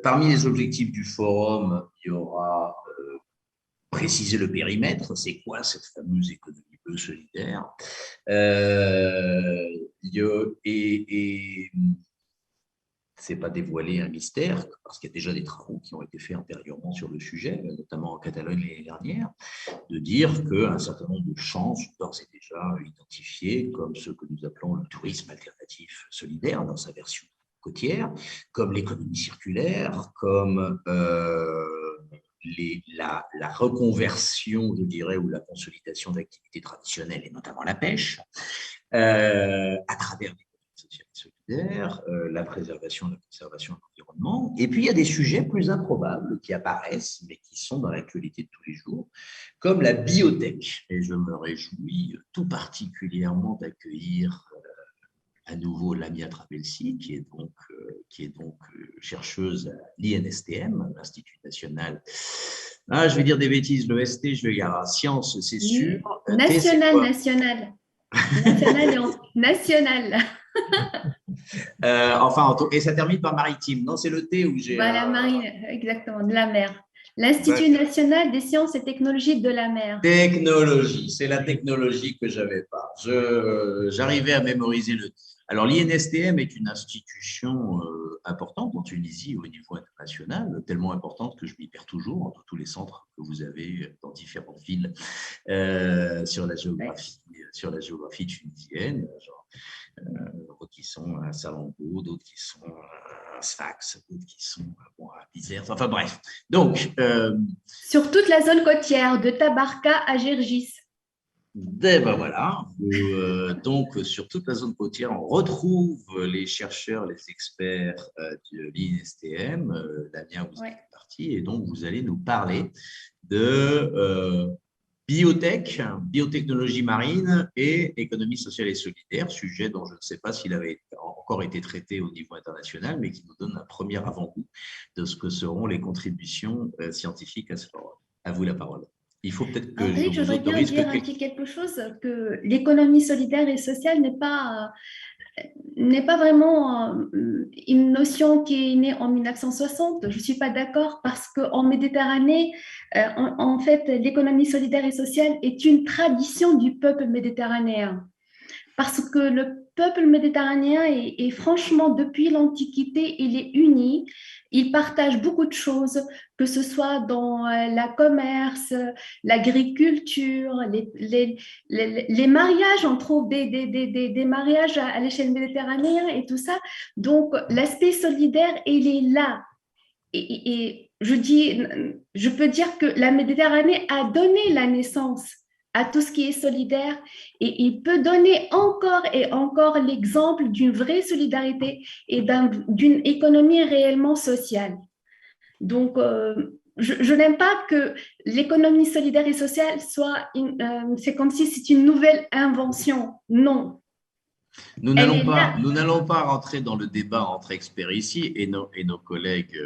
parmi les objectifs du forum, il y aura préciser le périmètre, c'est quoi cette fameuse économie bleue solidaire, et c'est pas dévoiler un mystère, parce qu'il y a déjà des travaux qui ont été faits antérieurement sur le sujet, notamment en Catalogne l'année dernière, de dire qu'un certain nombre de champs sont d'ores et déjà identifiés comme ce que nous appelons le tourisme alternatif solidaire dans sa version côtière, comme l'économie circulaire, comme la reconversion, je dirais, ou la consolidation d'activités traditionnelles, et notamment la pêche, à travers l'économie sociale et solidaire, la préservation et la conservation de l'environnement. Et puis, il y a des sujets plus improbables qui apparaissent, mais qui sont dans l'actualité de tous les jours, comme la biotech. Et je me réjouis tout particulièrement d'accueillir à nouveau Lamia Trabelsi, qui est donc chercheuse à l'INSTM, l'Institut national. Ah, je vais dire des bêtises, l'EST, je vais dire sciences, c'est sûr. National. Enfin, et ça termine par maritime. Non, c'est le T où j'ai. Voilà, marine, exactement, de la mer. L'Institut national des sciences et technologies de la mer. Technologie, c'est la technologie que je n'avais pas. J'arrivais à mémoriser le. Alors, l'INSTM est une institution importante en Tunisie au niveau international, tellement importante que je m'y perds toujours entre tous les centres que vous avez dans différentes villes sur la géographie tunisienne, d'autres qui sont à Salammbô, d'autres qui sont à Sfax, d'autres qui sont à Bizerte, enfin bref. Donc, sur toute la zone côtière, de Tabarka à Gergis. Ben voilà. Donc, sur toute la zone côtière, on retrouve les chercheurs, les experts de l'INSTM. Damien, vous êtes parti, et donc vous allez nous parler de biotech, biotechnologie marine et économie sociale et solidaire, sujet dont je ne sais pas s'il avait encore été traité au niveau international, mais qui nous donne un premier avant-goût de ce que seront les contributions scientifiques à ce forum. À vous la parole. Il faut peut-être que Henri, je je vous voudrais bien autorise dire un petit quelque chose, que l'économie solidaire et sociale n'est pas vraiment une notion qui est née en 1960. Je ne suis pas d'accord parce qu'en Méditerranée, en fait, l'économie solidaire et sociale est une tradition du peuple méditerranéen. Parce que le peuple méditerranéen est franchement, depuis l'Antiquité, il est uni. Il partage beaucoup de choses, que ce soit dans la commerce, l'agriculture, les mariages. On trouve des mariages à l'échelle méditerranéenne et tout ça. Donc, l'aspect solidaire, il est là. Et je peux dire que la Méditerranée a donné la naissance à tout ce qui est solidaire, et il peut donner encore et encore l'exemple d'une vraie solidarité et d'une économie réellement sociale. Donc, je n'aime pas que l'économie solidaire et sociale soit, c'est comme si c'est une nouvelle invention. Non. Nous n'allons pas rentrer dans le débat entre experts ici, et nos collègues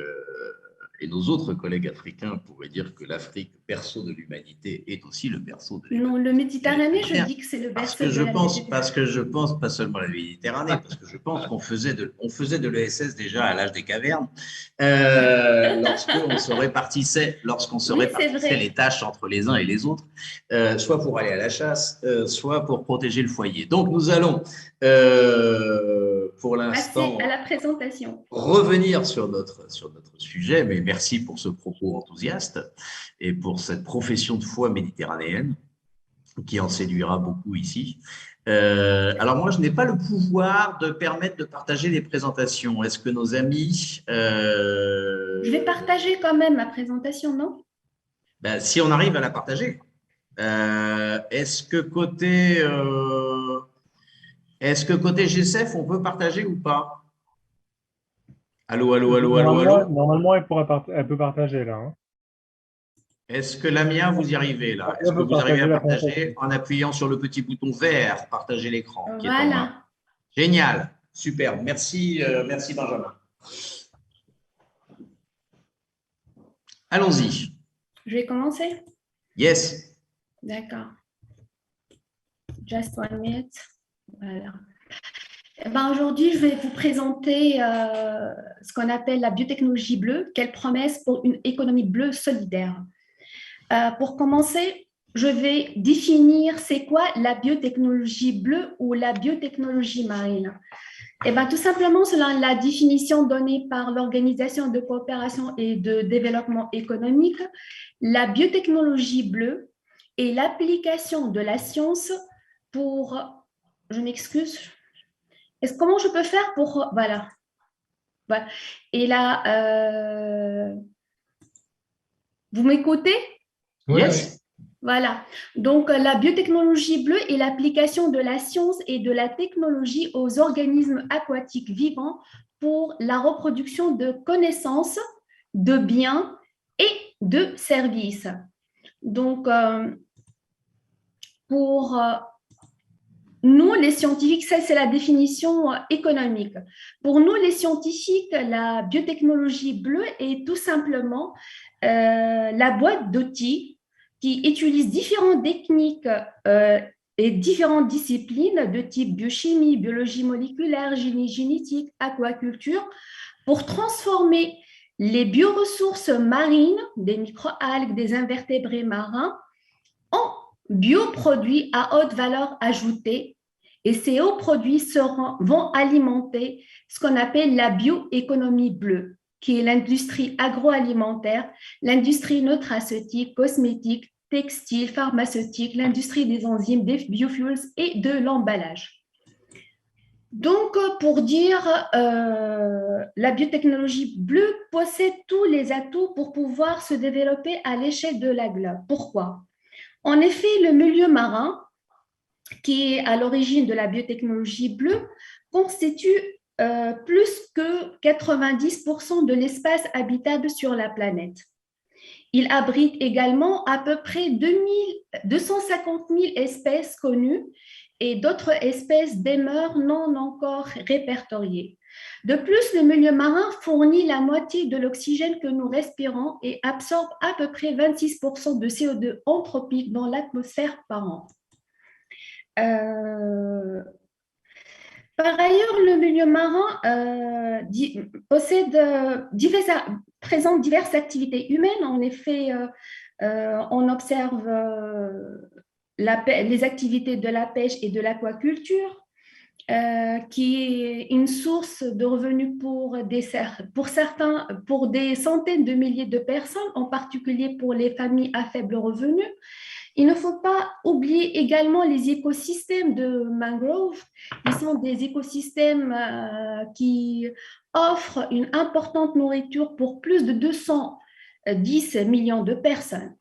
et nos autres collègues africains pourraient dire que l'Afrique, berceau de l'humanité, est aussi le berceau de l'humanité. Non, le Méditerranée, je dis que c'est le berceau de l'humanité. Parce que je pense, pas seulement la Méditerranée, parce que je pense qu'on faisait de l'ESS déjà à l'âge des cavernes, lorsqu'on se répartissait les tâches entre les uns et les autres, soit pour aller à la chasse, soit pour protéger le foyer. Donc, nous allons, pour l'instant, à la présentation, revenir sur notre sujet, mais merci pour ce propos enthousiaste et pour cette profession de foi méditerranéenne qui en séduira beaucoup ici. Alors moi, je n'ai pas le pouvoir de permettre de partager les présentations. Est-ce que nos amis… Je vais partager quand même ma présentation, non? Ben, si on arrive à la partager. Est-ce que côté GCF, on peut partager ou pas? Allô. Normalement, elle peut partager là. Hein. Est-ce que Lamia, vous y arrivez là? Est-ce que vous arrivez à partager en appuyant sur le petit bouton vert, partager l'écran qui est en bas? Génial, super. Merci Benjamin. Allons-y. Je vais commencer? Yes. D'accord. Just 1 minute. Voilà. Aujourd'hui, je vais vous présenter ce qu'on appelle la biotechnologie bleue. Quelle promesse pour une économie bleue solidaire. Pour commencer, je vais définir c'est quoi la biotechnologie bleue ou la biotechnologie marine. Tout simplement, selon la définition donnée par l'Organisation de coopération et de développement économique, la biotechnologie bleue est l'application de la science pour… Je m'excuse. Comment je peux faire pour… Voilà. Et là, vous m'écoutez? Oui. Yes. Voilà. Donc, la biotechnologie bleue est l'application de la science et de la technologie aux organismes aquatiques vivants pour la reproduction de connaissances, de biens et de services. Donc, pour nous, les scientifiques, ça c'est la définition économique. Pour nous, les scientifiques, la biotechnologie bleue est tout simplement la boîte d'outils qui utilise différentes techniques et différentes disciplines de type biochimie, biologie moléculaire, génie génétique, aquaculture, pour transformer les bioressources marines, des microalgues, des invertébrés marins, en bioproduits à haute valeur ajoutée. Et ces hauts produits vont alimenter ce qu'on appelle la bioéconomie bleue, qui est l'industrie agroalimentaire, l'industrie nutraceutique, cosmétique, textile, pharmaceutique, l'industrie des enzymes, des biofuels et de l'emballage. Donc, pour dire, la biotechnologie bleue possède tous les atouts pour pouvoir se développer à l'échelle de la globe. Pourquoi? En effet, le milieu marin qui est à l'origine de la biotechnologie bleue, constitue plus que 90% de l'espace habitable sur la planète. Il abrite également à peu près 250 000 espèces connues et d'autres espèces demeurent non encore répertoriées. De plus, le milieu marin fournit la moitié de l'oxygène que nous respirons et absorbe à peu près 26% de CO2 anthropique dans l'atmosphère par an. Par ailleurs, le milieu marin présente diverses activités humaines. En effet, on observe les activités de la pêche et de l'aquaculture, qui est une source de revenus pour des centaines de milliers de personnes, en particulier pour les familles à faible revenu. Il ne faut pas oublier également les écosystèmes de mangrove, qui sont des écosystèmes qui offrent une importante nourriture pour plus de 210 millions de personnes.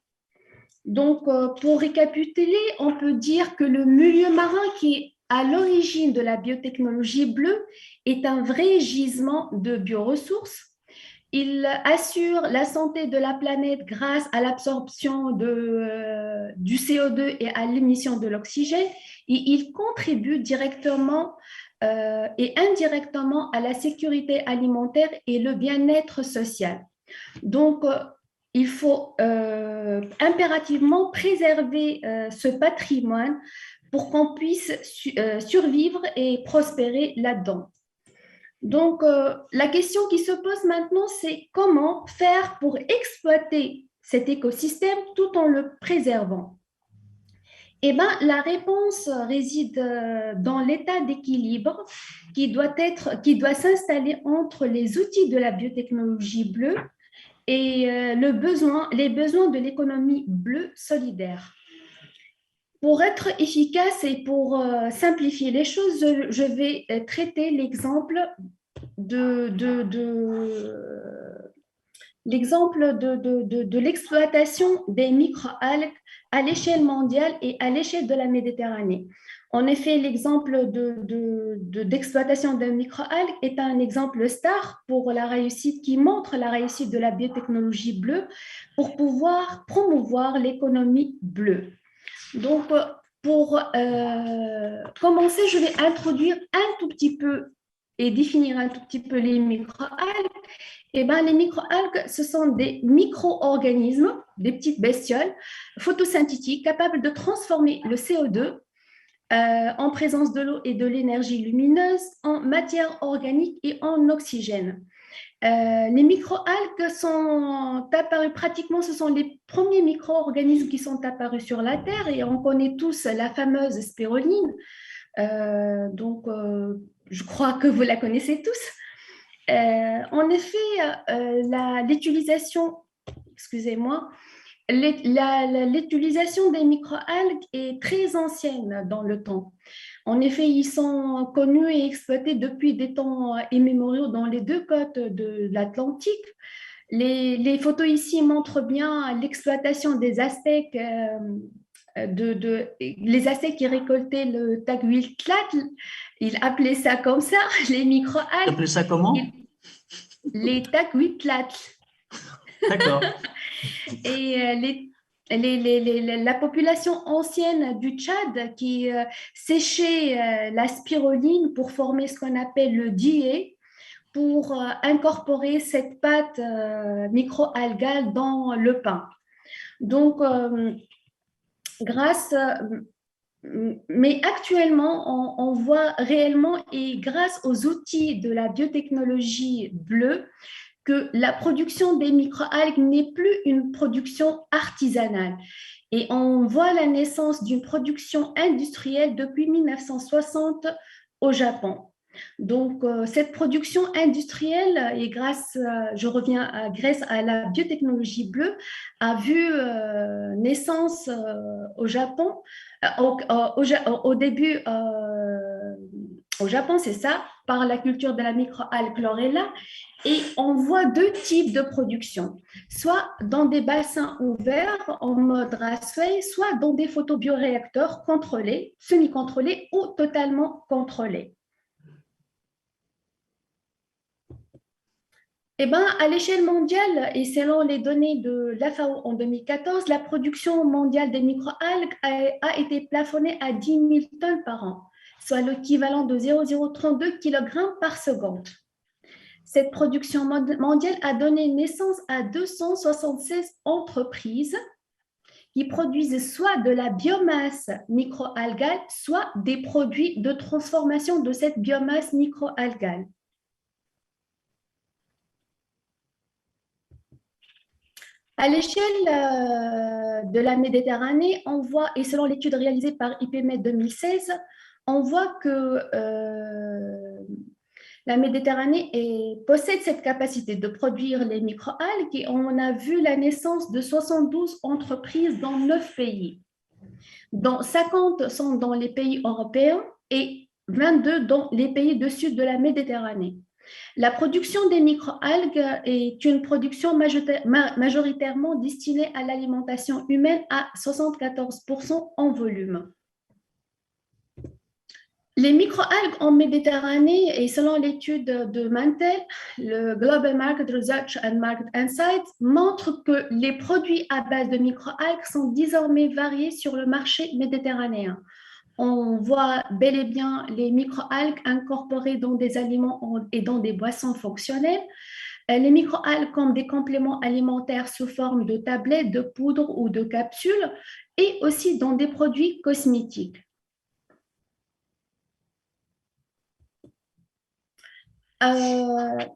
Donc, pour récapituler, on peut dire que le milieu marin, qui est à l'origine de la biotechnologie bleue, est un vrai gisement de bioressources. Il assure la santé de la planète grâce à l'absorption du CO2 et à l'émission de l'oxygène, et il contribue directement et indirectement à la sécurité alimentaire et le bien-être social. Donc, il faut impérativement préserver ce patrimoine pour qu'on puisse survivre et prospérer là-dedans. Donc, la question qui se pose maintenant, c'est comment faire pour exploiter cet écosystème tout en le préservant. Eh bien, la réponse réside dans l'état d'équilibre qui doit s'installer entre les outils de la biotechnologie bleue et les besoins de l'économie bleue solidaire. Pour être efficace et pour simplifier les choses, je vais traiter l'exemple de l'exploitation des microalgues à l'échelle mondiale et à l'échelle de la Méditerranée. En effet, l'exemple d'exploitation d'un microalgue est un exemple star pour la réussite, qui montre la réussite de la biotechnologie bleue pour pouvoir promouvoir l'économie bleue. Donc, pour commencer, je vais introduire un tout petit peu et définir un tout petit peu les microalgues. Eh bien, les microalgues, ce sont des micro-organismes, des petites bestioles photosynthétiques capables de transformer le CO2 en présence de l'eau et de l'énergie lumineuse en matière organique et en oxygène. Les microalgues sont apparus pratiquement, ce sont les premiers micro-organismes qui sont apparus sur la Terre, et on connaît tous la fameuse spiruline. Je crois que vous la connaissez tous. En effet, l'utilisation des microalgues est très ancienne dans le temps. En effet, ils sont connus et exploités depuis des temps immémoriaux dans les deux côtes de l'Atlantique. Les photos ici montrent bien l'exploitation des Aztèques, les Aztèques qui récoltaient le taguiltlatl. Ils appelaient ça comme ça, les microalgues. Ils appelaient ça comment? Les taguiltlatl. D'accord. Et la population ancienne du Tchad qui séchait la spiruline pour former ce qu'on appelle le dyé, pour incorporer cette pâte microalgale dans le pain. Donc, mais actuellement, on voit réellement, et grâce aux outils de la biotechnologie bleue, que la production des microalgues n'est plus une production artisanale. Et on voit la naissance d'une production industrielle depuis 1960 au Japon. Donc, cette production industrielle, et grâce à la biotechnologie bleue, a vu naissance au Japon au début Au Japon, c'est ça, par la culture de la microalgue chlorella. Et on voit deux types de production, soit dans des bassins ouverts en mode raceway, soit dans des photobioréacteurs contrôlés, semi-contrôlés ou totalement contrôlés. Eh ben, à l'échelle mondiale, et selon les données de la FAO en 2014, la production mondiale des microalgues a été plafonnée à 10 000 tonnes par an, soit l'équivalent de 0,032 kg par seconde. Cette production mondiale a donné naissance à 276 entreprises qui produisent soit de la biomasse microalgale, soit des produits de transformation de cette biomasse microalgale. À l'échelle de la Méditerranée, on voit, et selon l'étude réalisée par IPMED 2016, on voit que la Méditerranée possède cette capacité de produire les microalgues et on a vu la naissance de 72 entreprises dans 9 pays, dont 50 sont dans les pays européens et 22 dans les pays du sud de la Méditerranée. La production des microalgues est une production majoritairement destinée à l'alimentation humaine à 74% en volume. Les microalgues en Méditerranée, et selon l'étude de Mantel, le Global Market Research and Market Insights, montre que les produits à base de microalgues sont désormais variés sur le marché méditerranéen. On voit bel et bien les microalgues incorporées dans des aliments et dans des boissons fonctionnelles. Les microalgues comme des compléments alimentaires sous forme de tablettes, de poudre ou de capsules, et aussi dans des produits cosmétiques.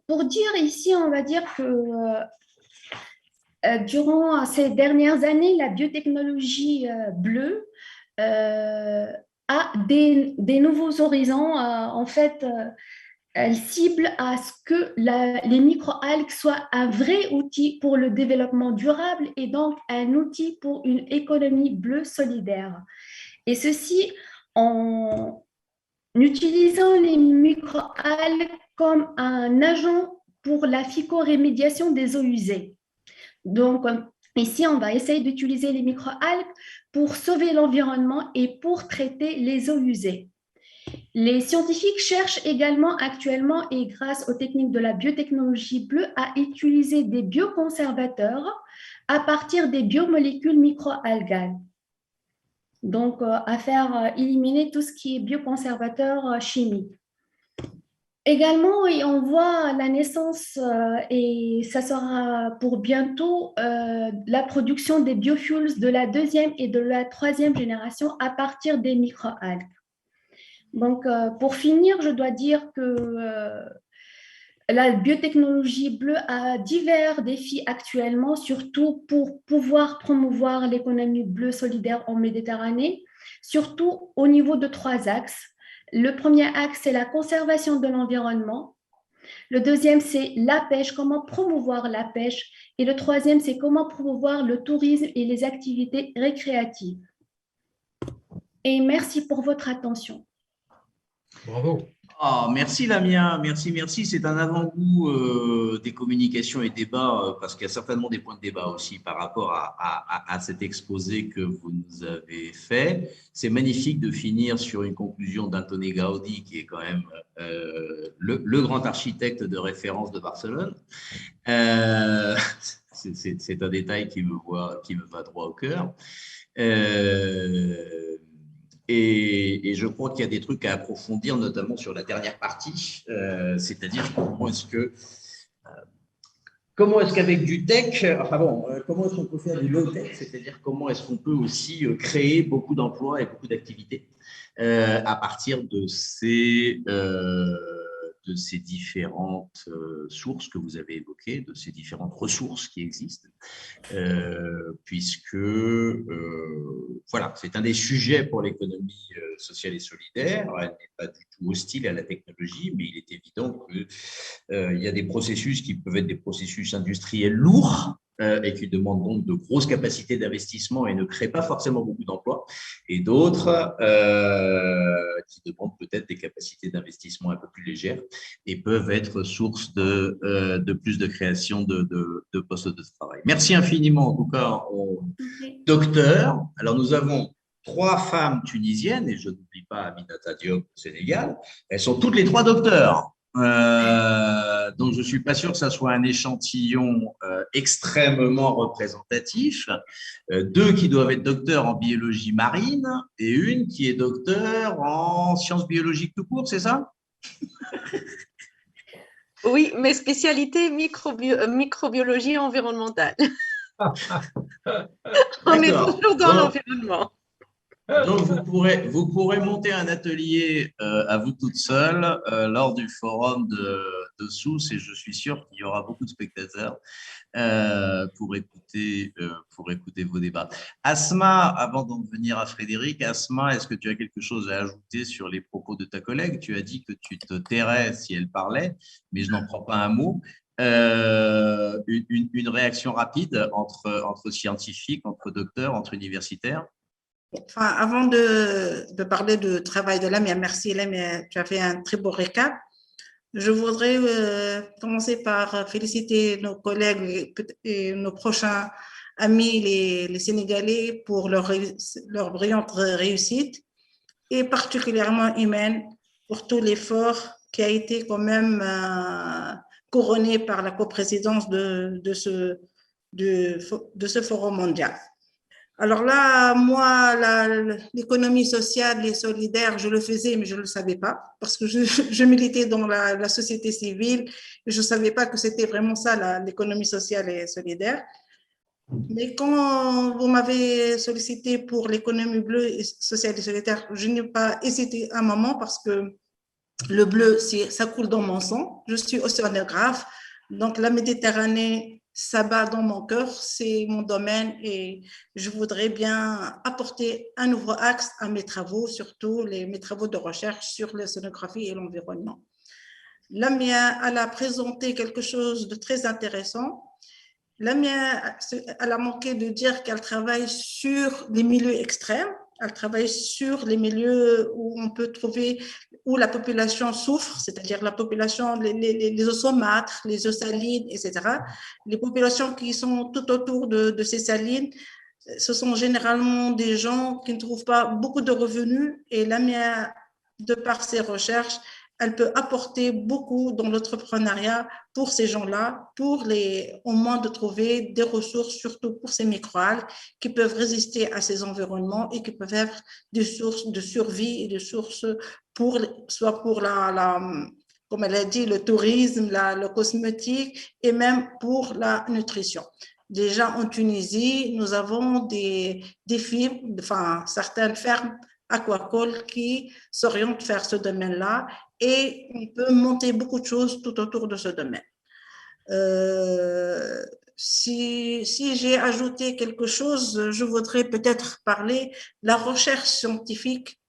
Pour dire ici, on va dire que durant ces dernières années, la biotechnologie bleue a des nouveaux horizons. En fait, elle cible à ce que les microalgues soient un vrai outil pour le développement durable et donc un outil pour une économie bleue solidaire. Et ceci en utilisant les microalgues comme un agent pour la phycorémédiation des eaux usées. Donc, ici, on va essayer d'utiliser les microalgues pour sauver l'environnement et pour traiter les eaux usées. Les scientifiques cherchent également actuellement, et grâce aux techniques de la biotechnologie bleue, à utiliser des bioconservateurs à partir des biomolécules microalgales. Donc, à faire éliminer tout ce qui est bioconservateur chimique. Également, on voit la naissance, et ça sera pour bientôt, la production des biofuels de la 2e et de la 3e génération à partir des microalgues. Donc, pour finir, je dois dire que la biotechnologie bleue a divers défis actuellement, surtout pour pouvoir promouvoir l'économie bleue solidaire en Méditerranée, surtout au niveau de 3 axes. Le premier axe, c'est la conservation de l'environnement. Le deuxième, c'est la pêche, comment promouvoir la pêche. Et le troisième, c'est comment promouvoir le tourisme et les activités récréatives. Et merci pour votre attention. Bravo. Oh, merci Lamia, merci. C'est un avant-goût des communications et débats, parce qu'il y a certainement des points de débat aussi par rapport à cet exposé que vous nous avez fait. C'est magnifique de finir sur une conclusion d'Antoni Gaudí, qui est quand même le grand architecte de référence de Barcelone. C'est un détail qui me va droit au cœur. Et je crois qu'il y a des trucs à approfondir, notamment sur la dernière partie, c'est-à-dire comment est-ce qu'avec du tech, comment est-ce qu'on peut faire du low-tech, c'est-à-dire comment est-ce qu'on peut aussi créer beaucoup d'emplois et beaucoup d'activités à partir de ces différentes sources que vous avez évoquées, de ces différentes ressources qui existent, puisque voilà, c'est un des sujets pour l'économie sociale et solidaire. Elle n'est pas du tout hostile à la technologie, mais il est évident qu'il y a des processus qui peuvent être des processus industriels lourds, et qui demandent donc de grosses capacités d'investissement et ne créent pas forcément beaucoup d'emplois, et d'autres qui demandent peut-être des capacités d'investissement un peu plus légères et peuvent être source de plus de création de postes de travail. Merci infiniment en tout cas aux docteurs. Alors nous avons 3 femmes tunisiennes, et je n'oublie pas Aminata Diop au Sénégal. Elles sont toutes les 3 docteurs. Donc, je ne suis pas sûr que ça soit un échantillon extrêmement représentatif. 2 qui doivent être docteurs en biologie marine et une qui est docteur en sciences biologiques tout court, c'est ça? Oui, mes spécialités microbiologie environnementale. On est toujours dans l'environnement. Donc, vous pourrez monter un atelier à vous toute seule lors du forum de Sousse, et je suis sûr qu'il y aura beaucoup de spectateurs pour écouter vos débats. Asma, avant d'en venir à Frédéric, Asma, est-ce que tu as quelque chose à ajouter sur les propos de ta collègue? Tu as dit que tu te tairais si elle parlait, mais je n'en prends pas un mot. Une réaction rapide entre scientifiques, entre docteurs, entre universitaires? Enfin, avant de parler du travail de Lamia, merci Lamia, tu as fait un très beau récap. Je voudrais commencer par féliciter nos collègues et nos prochains amis, les Sénégalais, pour leur brillante réussite, et particulièrement humaine pour tout l'effort qui a été quand même couronné par la coprésidence de ce forum mondial. Alors là, moi, l'économie sociale et solidaire, je le faisais, mais je ne le savais pas, parce que je militais dans la société civile, et je ne savais pas que c'était vraiment ça, l'économie sociale et solidaire. Mais quand vous m'avez sollicité pour l'économie bleue, et sociale et solidaire, je n'ai pas hésité un moment, parce que le bleu, ça coule dans mon sang. Je suis océanographe, donc la Méditerranée, ça bat dans mon cœur, c'est mon domaine, et je voudrais bien apporter un nouveau axe à mes travaux, surtout mes travaux de recherche sur l'océanographie et l'environnement. Lamia, elle a présenté quelque chose de très intéressant. Lamia, elle a manqué de dire qu'elle travaille sur les milieux extrêmes, elle travaille sur les milieux où on peut trouver, où la population souffre, c'est-à-dire la population, les eaux saumâtres, les eaux salines, etc. Les populations qui sont tout autour de ces salines, ce sont généralement des gens qui ne trouvent pas beaucoup de revenus, et Lamia, de par ses recherches, elle peut apporter beaucoup dans l'entrepreneuriat pour ces gens-là, au moins de trouver des ressources, surtout pour ces microalgues qui peuvent résister à ces environnements et qui peuvent être des sources de survie et des sources soit pour comme elle a dit, le tourisme, le cosmétique, et même pour la nutrition. Déjà en Tunisie, nous avons des films, enfin certaines fermes aquacoles qui s'orientent vers ce domaine-là, et on peut monter beaucoup de choses tout autour de ce domaine. Si j'ai ajouté quelque chose, je voudrais peut-être parler de la recherche scientifique.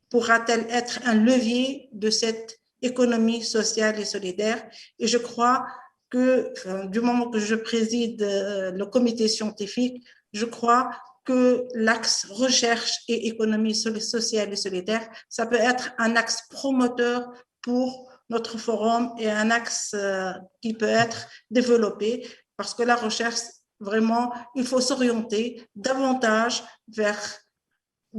Pourra-t-elle être un levier de cette économie sociale et solidaire? Et je crois que du moment que je préside le comité scientifique, je crois que l'axe recherche et économie sociale et solidaire, ça peut être un axe promoteur pour notre forum, et un axe qui peut être développé, parce que la recherche, vraiment, il faut s'orienter davantage vers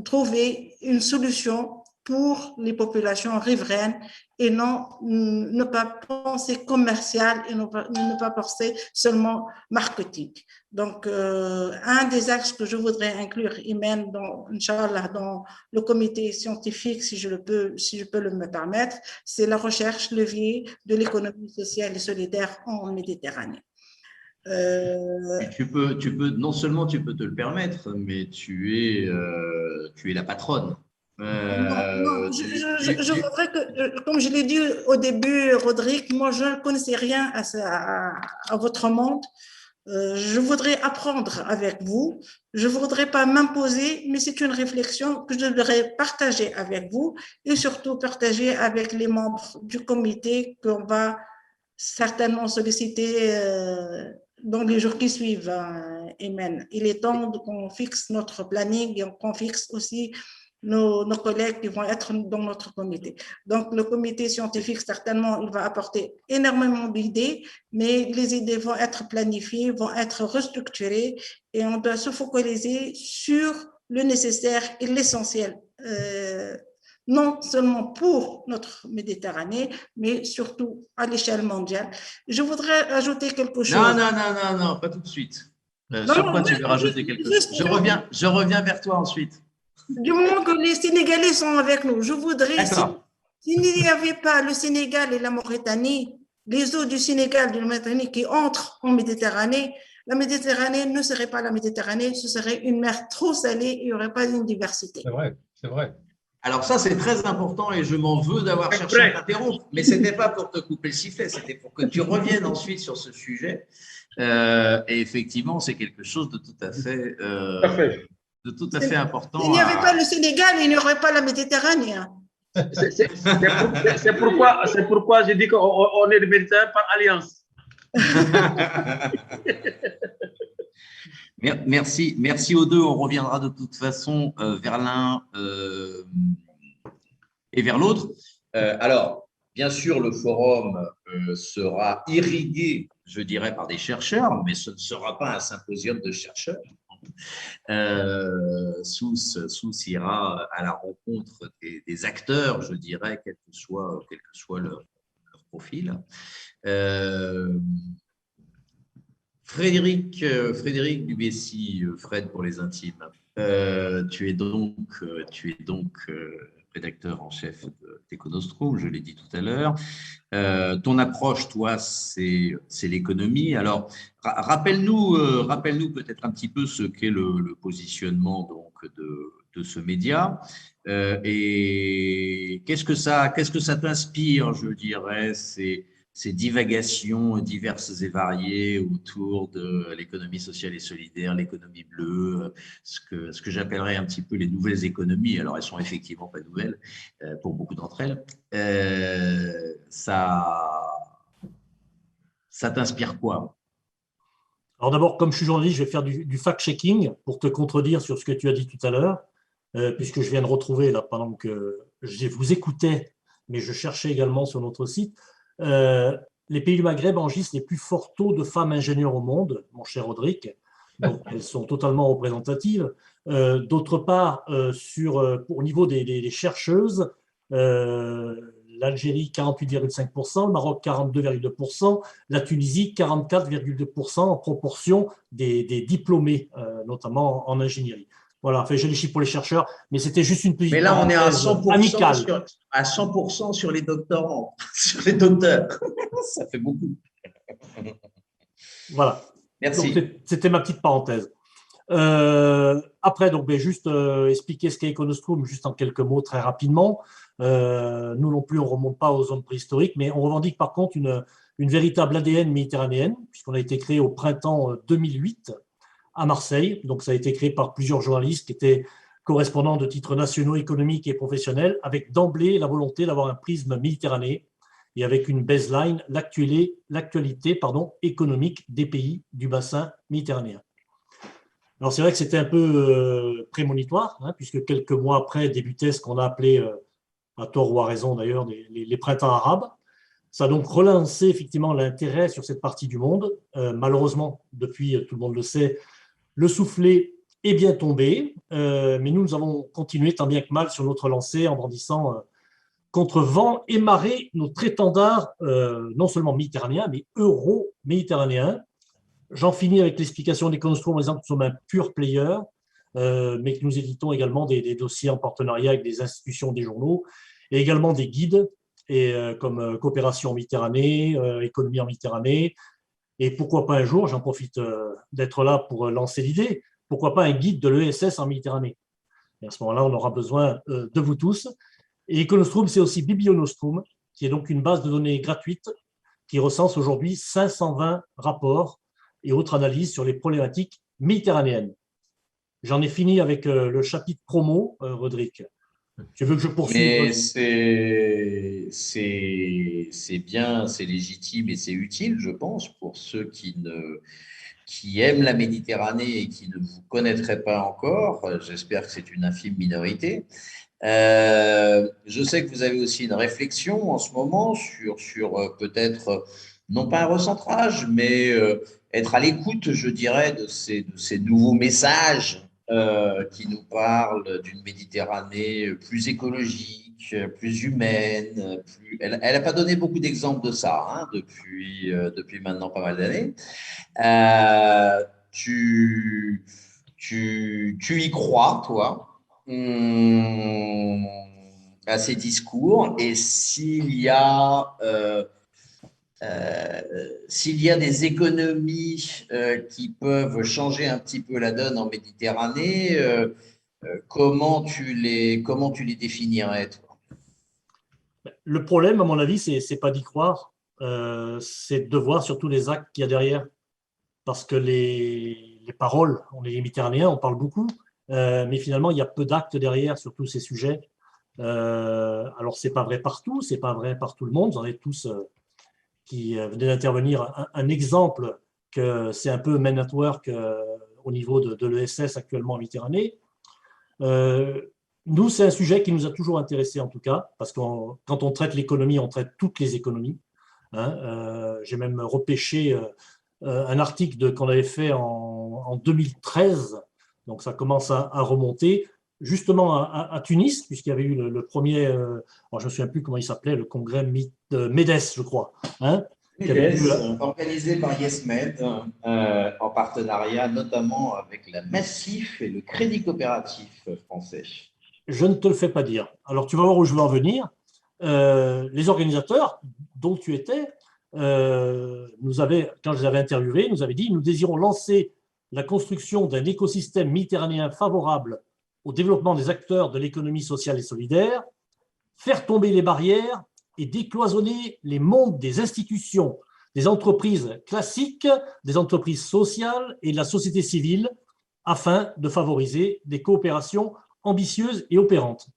trouver une solution pour les populations riveraines, et ne pas penser commercial et ne pas penser seulement marketing. Donc, un des axes que je voudrais inclure, Imen, Inch'Allah, dans le comité scientifique, si je peux me permettre, c'est la recherche levier de l'économie sociale et solidaire en Méditerranée. Non seulement tu peux te le permettre, mais tu es la patronne. Je voudrais que, comme je l'ai dit au début, Rodrigue, moi je ne connaissais rien à votre monde. Je voudrais apprendre avec vous. Je ne voudrais pas m'imposer, mais c'est une réflexion que je devrais partager avec vous, et surtout partager avec les membres du comité qu'on va certainement solliciter dans les jours qui suivent, Imen. Il est temps qu'on fixe notre planning et qu'on fixe aussi nos collègues qui vont être dans notre comité. Donc, le comité scientifique, certainement, il va apporter énormément d'idées, mais les idées vont être planifiées, vont être restructurées et on doit se focaliser sur le nécessaire et l'essentiel, non seulement pour notre Méditerranée, mais surtout à l'échelle mondiale. Je voudrais ajouter quelque chose. Non, pas tout de suite. Sur quoi tu veux rajouter quelque chose? Je reviens vers toi ensuite. Du moment que les Sénégalais sont avec nous, je voudrais, s'il n'y avait pas le Sénégal et la Mauritanie, les eaux du Sénégal et de la Mauritanie qui entrent en Méditerranée, la Méditerranée ne serait pas la Méditerranée, ce serait une mer trop salée, il n'y aurait pas une diversité. C'est vrai. Alors ça, c'est très important et je m'en veux d'avoir cherché à t'interrompre, mais ce n'était pas pour te couper le sifflet, c'était pour que tu reviennes ensuite sur ce sujet. Et effectivement, c'est quelque chose de tout à fait important. S'il n'y avait pas le Sénégal, il n'y aurait pas la Méditerranée. C'est pourquoi j'ai dit qu'on est de Méditerranée par alliance. Merci aux deux. On reviendra de toute façon vers l'un et vers l'autre. Alors, bien sûr, le forum sera irrigué, je dirais, par des chercheurs, mais ce ne sera pas un symposium de chercheurs. Souss ira à la rencontre des acteurs, je dirais, quel que soit leur profil. Frédéric Dubessy, Fred pour les intimes, tu es donc rédacteur en chef d'Econostrum, je l'ai dit tout à l'heure. Ton approche, toi, c'est l'économie. Alors, rappelle-nous peut-être un petit peu ce qu'est le positionnement donc, de ce média et qu'est-ce que ça t'inspire, je dirais, ces divagations diverses et variées autour de l'économie sociale et solidaire, l'économie bleue, ce que j'appellerais un petit peu les nouvelles économies. Alors, elles sont effectivement pas nouvelles pour beaucoup d'entre elles. Ça t'inspire quoi? Alors d'abord, comme je suis journaliste, je vais faire du fact-checking pour te contredire sur ce que tu as dit tout à l'heure, puisque je viens de retrouver, là, pendant que je vous écoutais, mais je cherchais également sur notre site, les pays du Maghreb enregistrent les plus forts taux de femmes ingénieurs au monde, mon cher Rodrigue. Donc, elles sont totalement représentatives. D'autre part, au niveau des chercheuses, l'Algérie 48,5%, le Maroc 42,2%, la Tunisie 44,2% en proportion des diplômés, notamment en ingénierie. Voilà, enfin, j'ai les chiffres pour les chercheurs, mais c'était juste une petite. Mais là, on est à 100% à 100% sur les doctorants, sur les docteurs. Ça fait beaucoup. Voilà. Merci. C'était ma petite parenthèse. Après, donc, juste expliquer ce qu'est Econostrum, juste en quelques mots, très rapidement. Nous non plus, on ne remonte pas aux zones préhistoriques, mais on revendique par contre une véritable ADN méditerranéenne, puisqu'on a été créé au printemps 2008 à Marseille. Donc, ça a été créé par plusieurs journalistes qui étaient correspondants de titres nationaux, économiques et professionnels, avec d'emblée la volonté d'avoir un prisme méditerranéen et avec une baseline, l'actualité économique des pays du bassin méditerranéen. Alors, c'est vrai que c'était un peu prémonitoire, puisque quelques mois après débutait ce qu'on a appelé, à tort ou à raison d'ailleurs, les printemps arabes. Ça a donc relancé effectivement l'intérêt sur cette partie du monde. Malheureusement, depuis, tout le monde le sait, le soufflet est bien tombé, mais nous avons continué tant bien que mal sur notre lancée en brandissant contre vent et marée notre étendard, non seulement méditerranéen, mais euro-méditerranéen. J'en finis avec l'explication d'Econostrum en disant que nous sommes un pur player, mais que nous éditons également des dossiers en partenariat avec des institutions, des journaux, et également des guides, comme Coopération en Méditerranée, Économie en Méditerranée, et pourquoi pas un jour, j'en profite d'être là pour lancer l'idée, pourquoi pas un guide de l'ESS en Méditerranée. Et à ce moment-là, on aura besoin de vous tous. Et Econostrum, c'est aussi Biblionostrum, qui est donc une base de données gratuite qui recense aujourd'hui 520 rapports et autres analyses sur les problématiques méditerranéennes. J'en ai fini avec le chapitre promo, Rodrigue. Tu veux que je poursuive? Mais c'est bien, c'est légitime et c'est utile, je pense, pour ceux qui aiment la Méditerranée et qui ne vous connaîtraient pas encore. J'espère que c'est une infime minorité. Je sais que vous avez aussi une réflexion en ce moment sur peut-être, non pas un recentrage, mais être à l'écoute, je dirais, de ces nouveaux messages qui nous parlent d'une Méditerranée plus écologique, plus humaine. Elle n'a pas donné beaucoup d'exemples de ça hein, depuis maintenant pas mal d'années. Euh, tu, tu y crois, toi, à ces discours, et s'il y a des économies qui peuvent changer un petit peu la donne en Méditerranée, comment tu les définirais, toi? Le problème, à mon avis, c'est pas d'y croire, c'est de voir surtout les actes qu'il y a derrière. Parce que les paroles, on est les Méditerranéens, on parle beaucoup, mais finalement, il y a peu d'actes derrière sur tous ces sujets. Alors, ce n'est pas vrai partout, ce n'est pas vrai par tout le monde. Vous en avez tous qui venaient d'intervenir. Un exemple, que c'est un peu Men at Work au niveau de l'ESS actuellement en Méditerranée. Nous, c'est un sujet qui nous a toujours intéressés en tout cas, parce que quand on traite l'économie, on traite toutes les économies. Hein. J'ai même repêché un article qu'on avait fait en 2013, donc ça commence à remonter, justement à Tunis, puisqu'il y avait eu le premier, alors je ne me souviens plus comment il s'appelait, le congrès MEDES, je crois. Hein, organisé par YesMed, en partenariat notamment avec la Massif et le Crédit Coopératif français. Je ne te le fais pas dire. Alors, tu vas voir où je veux en venir. Les organisateurs dont tu étais, quand je les avais interviewés, nous avaient dit: nous désirons lancer la construction d'un écosystème méditerranéen favorable au développement des acteurs de l'économie sociale et solidaire, faire tomber les barrières et décloisonner les mondes des institutions, des entreprises classiques, des entreprises sociales et de la société civile, afin de favoriser des coopérations ambitieuses et opérantes.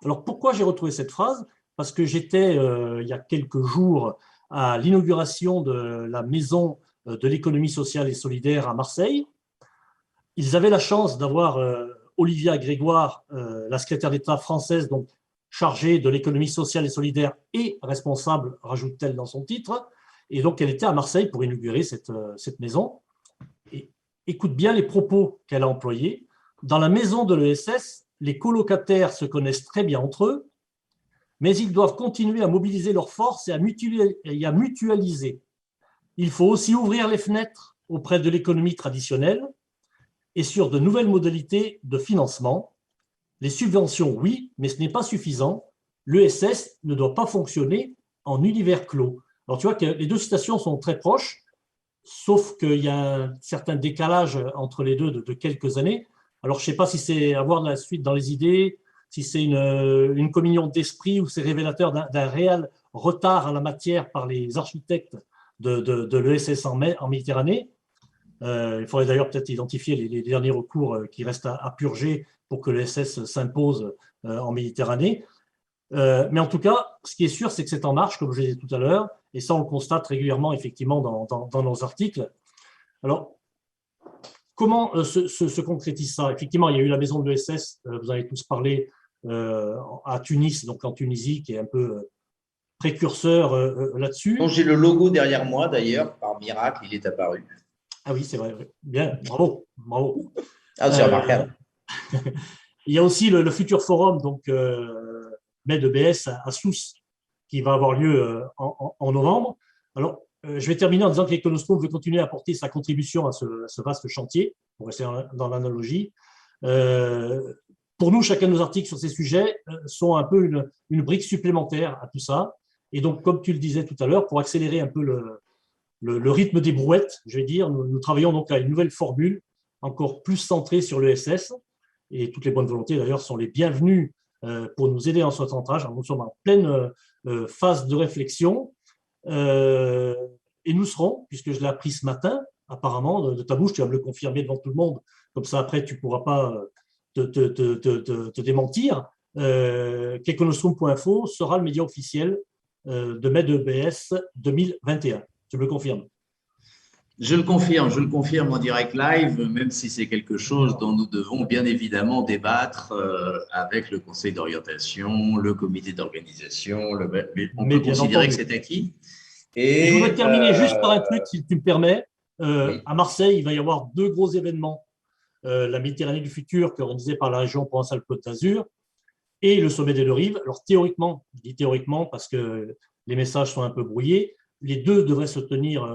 Alors, pourquoi j'ai retrouvé cette phrase? Parce que j'étais, il y a quelques jours, à l'inauguration de la Maison de l'économie sociale et solidaire à Marseille. Ils avaient la chance d'avoir Olivia Grégoire, la secrétaire d'État française, donc chargée de l'économie sociale et solidaire et responsable, rajoute-t-elle dans son titre. Et donc, elle était à Marseille pour inaugurer cette maison. Et écoute bien les propos qu'elle a employés. Dans la maison de l'ESS, les colocataires se connaissent très bien entre eux, mais ils doivent continuer à mobiliser leurs forces et à mutualiser. Il faut aussi ouvrir les fenêtres auprès de l'économie traditionnelle et sur de nouvelles modalités de financement. Les subventions, oui, mais ce n'est pas suffisant. L'ESS ne doit pas fonctionner en univers clos. Alors, tu vois que les deux citations sont très proches, sauf qu'il y a un certain décalage entre les deux de quelques années. Alors, je ne sais pas si c'est à voir la suite dans les idées, si c'est une communion d'esprit ou c'est révélateur d'un réel retard en la matière par les architectes de l'ESS en Méditerranée. Il faudrait d'ailleurs peut-être identifier les derniers recours qui restent à purger pour que l'ESS s'impose en Méditerranée. Mais en tout cas, ce qui est sûr, c'est que c'est en marche, comme je l'ai dit tout à l'heure, et ça, on le constate régulièrement, effectivement, dans nos articles. Alors, comment se concrétise ça? Effectivement, il y a eu la maison de l'ESS, vous avez tous parlé, à Tunis, donc en Tunisie, qui est un peu précurseur là-dessus. Donc, j'ai le logo derrière moi, d'ailleurs, par miracle, il est apparu. Ah oui, c'est vrai. Bien, bravo. Bravo. Ah, c'est remarquable. Il y a aussi le futur forum, donc MEDES à Sousse, qui va avoir lieu en novembre. Alors, je vais terminer en disant que l'Econostome veut continuer à apporter sa contribution à ce vaste chantier, pour rester dans l'analogie. Pour nous, chacun de nos articles sur ces sujets sont un peu une brique supplémentaire à tout ça. Et donc, comme tu le disais tout à l'heure, pour accélérer un peu le rythme des brouettes, je vais dire, nous travaillons donc à une nouvelle formule, encore plus centrée sur l'ESS. Et toutes les bonnes volontés, d'ailleurs, sont les bienvenues pour nous aider en ce centrage. Nous sommes en pleine phase de réflexion. Et nous serons, puisque je l'ai appris ce matin, apparemment, de ta bouche, tu vas me le confirmer devant tout le monde, comme ça après tu ne pourras pas te démentir. qu'Econostrum.info sera le média officiel de MED-EBS 2021. Tu me confirmes? Je le confirme en direct live, même si c'est quelque chose dont nous devons bien évidemment débattre avec le conseil d'orientation, le comité d'organisation, mais on peut considérer que c'est acquis. Et je voudrais terminer juste par un truc, si tu me permets. Oui. À Marseille, il va y avoir 2 gros événements. La Méditerranée du futur, qui est organisée par la région Provence-Alpes-Côte d'Azur, et le sommet des 2 rives. Alors théoriquement, je dis théoriquement parce que les messages sont un peu brouillés, les 2 devraient se tenir,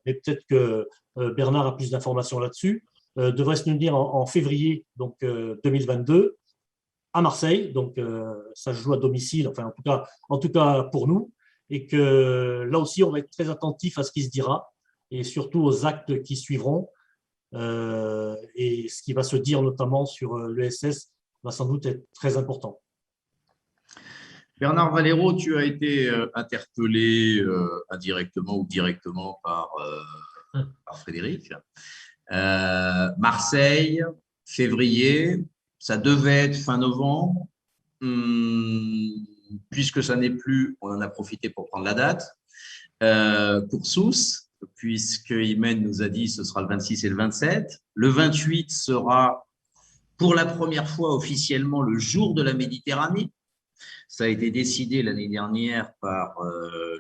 mais peut-être que Bernard a plus d'informations là-dessus, devraient se tenir en février donc, 2022 à Marseille. Donc ça se joue à domicile, enfin en tout cas pour nous, et que là aussi on va être très attentif à ce qui se dira et surtout aux actes qui suivront. Et ce qui va se dire notamment sur l'ESS va sans doute être très important. Bernard Valero, tu as été interpellé indirectement ou directement par Frédéric. Marseille, février, ça devait être fin novembre. Puisque ça n'est plus, on en a profité pour prendre la date. Pour Sousse, puisque Imen nous a dit ce sera le 26 et le 27. Le 28 sera pour la première fois officiellement le jour de la Méditerranée. Ça a été décidé l'année dernière par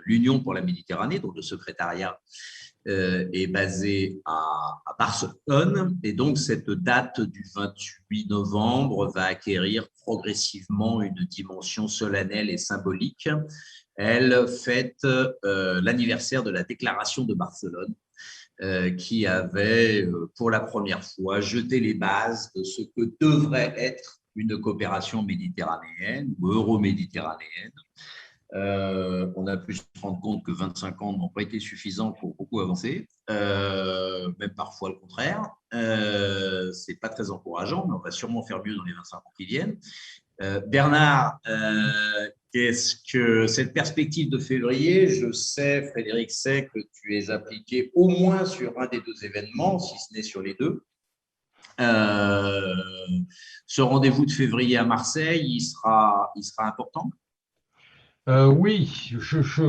l'Union pour la Méditerranée, dont le secrétariat est basé à Barcelone. Et donc, cette date du 28 novembre va acquérir progressivement une dimension solennelle et symbolique. Elle fête l'anniversaire de la déclaration de Barcelone, qui avait pour la première fois jeté les bases de ce que devrait être une coopération méditerranéenne ou euro-méditerranéenne. On a pu se rendre compte que 25 ans n'ont pas été suffisants pour beaucoup avancer, même parfois le contraire. Ce n'est pas très encourageant, mais on va sûrement faire mieux dans les 25 ans qui viennent. Bernard, qu'est-ce que cette perspective de février, je sais, Frédéric sait que tu es appliqué au moins sur un des 2 événements, si ce n'est sur les 2. Ce rendez-vous de février à Marseille, il sera important? Oui,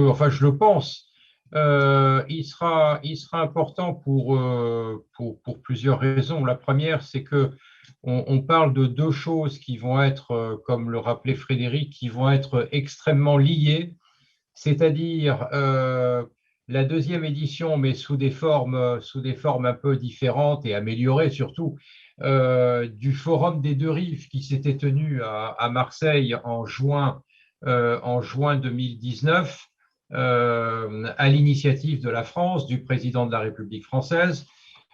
enfin, je le pense. Il sera important pour plusieurs raisons. La première, c'est que on parle de 2 choses qui vont être, comme le rappelait Frédéric, qui vont être extrêmement liées, c'est-à-dire la 2e édition, mais sous des formes un peu différentes et améliorées surtout, du Forum des 2 rives qui s'était tenu à Marseille en juin 2019, à l'initiative de la France, du président de la République française,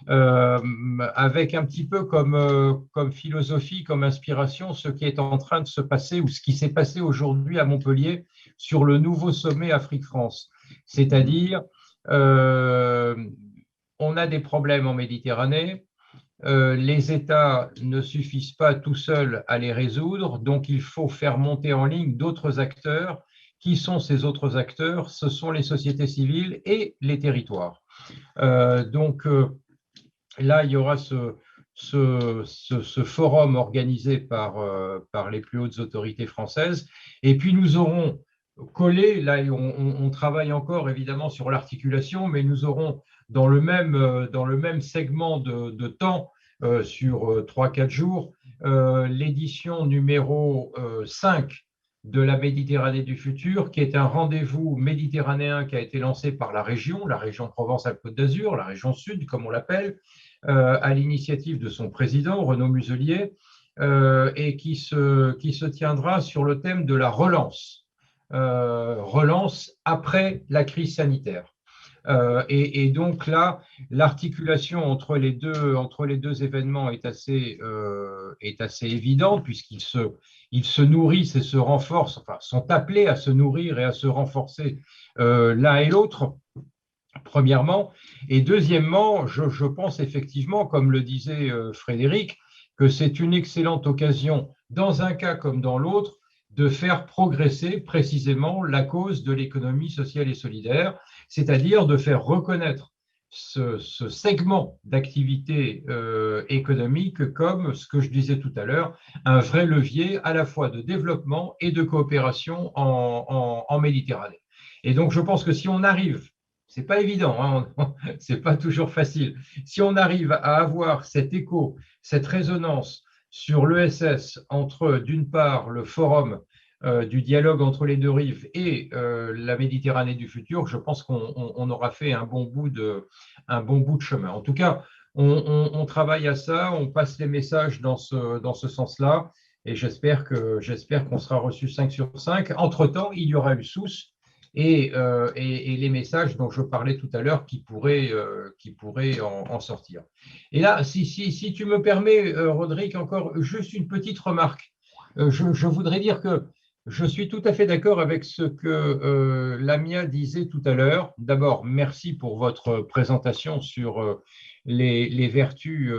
avec un petit peu comme philosophie, comme inspiration, ce qui est en train de se passer ou ce qui s'est passé aujourd'hui à Montpellier sur le nouveau sommet Afrique-France. C'est-à-dire, on a des problèmes en Méditerranée, les États ne suffisent pas tout seuls à les résoudre, donc il faut faire monter en ligne d'autres acteurs. Qui sont ces autres acteurs? Ce sont les sociétés civiles et les territoires. Donc là, il y aura ce forum organisé par les plus hautes autorités françaises. Et puis nous aurons collé, là on travaille encore évidemment sur l'articulation, mais nous aurons dans le même segment de temps, sur 3-4 jours, l'édition numéro 5 de la Méditerranée du futur, qui est un rendez-vous méditerranéen qui a été lancé par la région Provence-Alpes-Côte d'Azur, la région sud, comme on l'appelle, à l'initiative de son président, Renaud Muselier, et qui se tiendra sur le thème de la relance après la crise sanitaire. Et donc là, l'articulation entre les deux événements est assez évidente, puisqu'ils se nourrissent et se renforcent, enfin sont appelés à se nourrir et à se renforcer l'un et l'autre, premièrement. Et deuxièmement, je pense effectivement, comme le disait Frédéric, que c'est une excellente occasion, dans un cas comme dans l'autre, de faire progresser précisément la cause de l'économie sociale et solidaire, c'est-à-dire de faire reconnaître ce segment d'activité économique comme, ce que je disais tout à l'heure, un vrai levier à la fois de développement et de coopération en Méditerranée. Et donc, je pense que si on arrive, c'est pas évident, hein, c'est pas toujours facile, si on arrive à avoir cet écho, cette résonance sur l'ESS entre, d'une part, le forum du dialogue entre les deux rives et la Méditerranée du futur, je pense qu'on aura fait un bon bout de chemin. En tout cas, on travaille à ça, on passe les messages dans ce sens-là, et j'espère qu'on sera reçu 5 sur 5. Entre-temps, il y aura eu Sousse et les messages dont je parlais tout à l'heure qui pourraient en sortir. Et là, si tu me permets, Rodrigue, encore juste une petite remarque. Je voudrais dire que je suis tout à fait d'accord avec ce que Lamia disait tout à l'heure. D'abord, merci pour votre présentation sur les vertus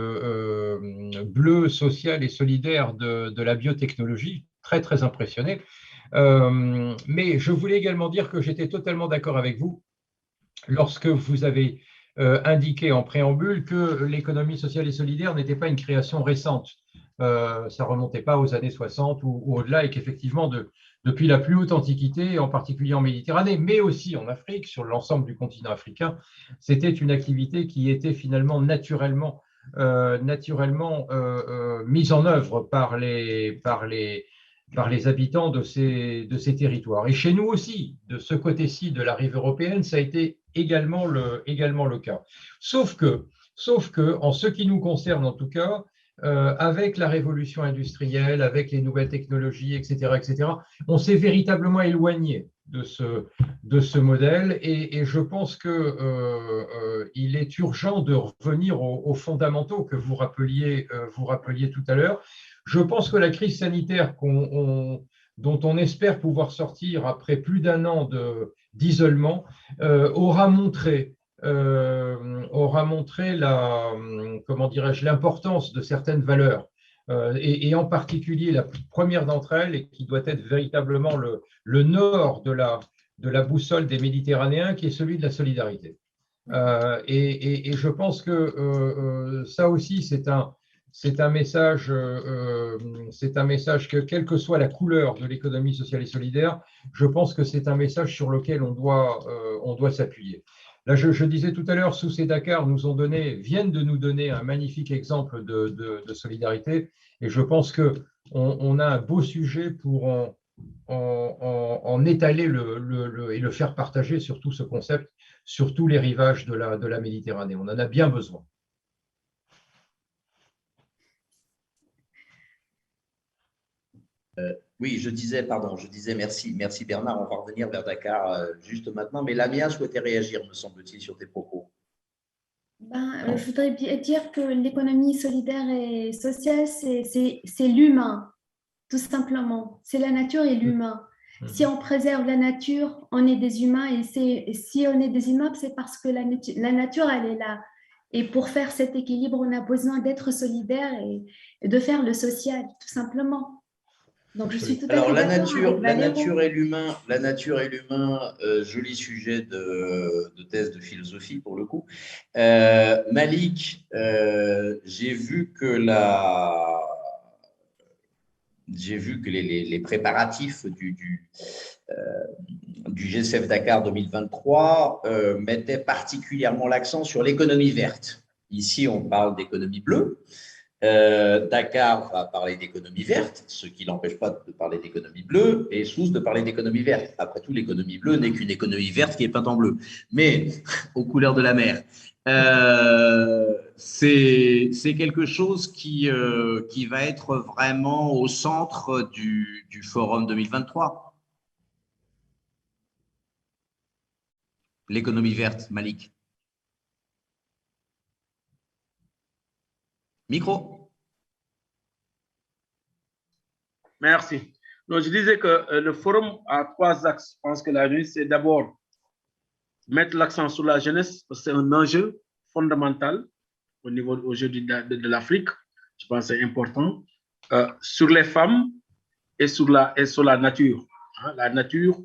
bleues, sociales et solidaires de la biotechnologie. Très, très impressionné. Mais je voulais également dire que j'étais totalement d'accord avec vous lorsque vous avez indiqué en préambule que l'économie sociale et solidaire n'était pas une création récente. Ça ne remontait pas aux années 60 ou au-delà, et qu'effectivement, depuis la plus haute antiquité, en particulier en Méditerranée, mais aussi en Afrique, sur l'ensemble du continent africain, c'était une activité qui était finalement naturellement mise en œuvre par les habitants de ces territoires. Et chez nous aussi, de ce côté-ci de la rive européenne, ça a été également le cas. Sauf que, en ce qui nous concerne en tout cas, avec la révolution industrielle, avec les nouvelles technologies, etc., on s'est véritablement éloigné de ce modèle, et je pense qu'il est urgent de revenir aux fondamentaux que vous rappeliez tout à l'heure. Je pense que la crise sanitaire dont on espère pouvoir sortir après plus d'un an d'isolement aura montré l'importance de certaines valeurs, et en particulier la première d'entre elles, et qui doit être véritablement le nord de la boussole des Méditerranéens, qui est celui de la solidarité. Et je pense que ça aussi, c'est un message que, quelle que soit la couleur de l'économie sociale et solidaire, je pense que c'est un message sur lequel on doit s'appuyer. Là, je disais tout à l'heure, Sousse et Dakar viennent de nous donner un magnifique exemple de solidarité, et je pense qu'on a un beau sujet pour en étaler et le faire partager sur tout ce concept, sur tous les rivages de la Méditerranée. On en a bien besoin. Oui, je disais merci Bernard, on va revenir vers Dakar juste maintenant, mais Lamia souhaitait réagir, me semble-t-il, sur tes propos. Je voudrais dire que l'économie solidaire et sociale, c'est l'humain, tout simplement. C'est la nature et l'humain. Si on préserve la nature, on est des humains, et si on est des humains, c'est parce que la nature, elle est là. Et pour faire cet équilibre, on a besoin d'être solidaire et de faire le social, tout simplement. Donc, je suis tout à fait d'accord. Alors, la nature et l'humain, joli sujet de thèse de philosophie pour le coup. Malik, j'ai vu que les préparatifs du G7 Dakar 2023 mettaient particulièrement l'accent sur l'économie verte. Ici, on parle d'économie bleue. Dakar va parler d'économie verte, ce qui n'empêche pas de parler d'économie bleue, et Sousse de parler d'économie verte. Après tout, l'économie bleue n'est qu'une économie verte qui est peinte en bleu, mais aux couleurs de la mer. C'est quelque chose qui va être vraiment au centre du Forum 2023. L'économie verte, Malik. Micro. Merci. Donc, je disais que le forum a 3 axes. Je pense que la nuit, c'est d'abord mettre l'accent sur la jeunesse, parce que c'est un enjeu fondamental au niveau aujourd'hui de l'Afrique. Je pense que c'est important. Sur les femmes et sur la nature. La nature,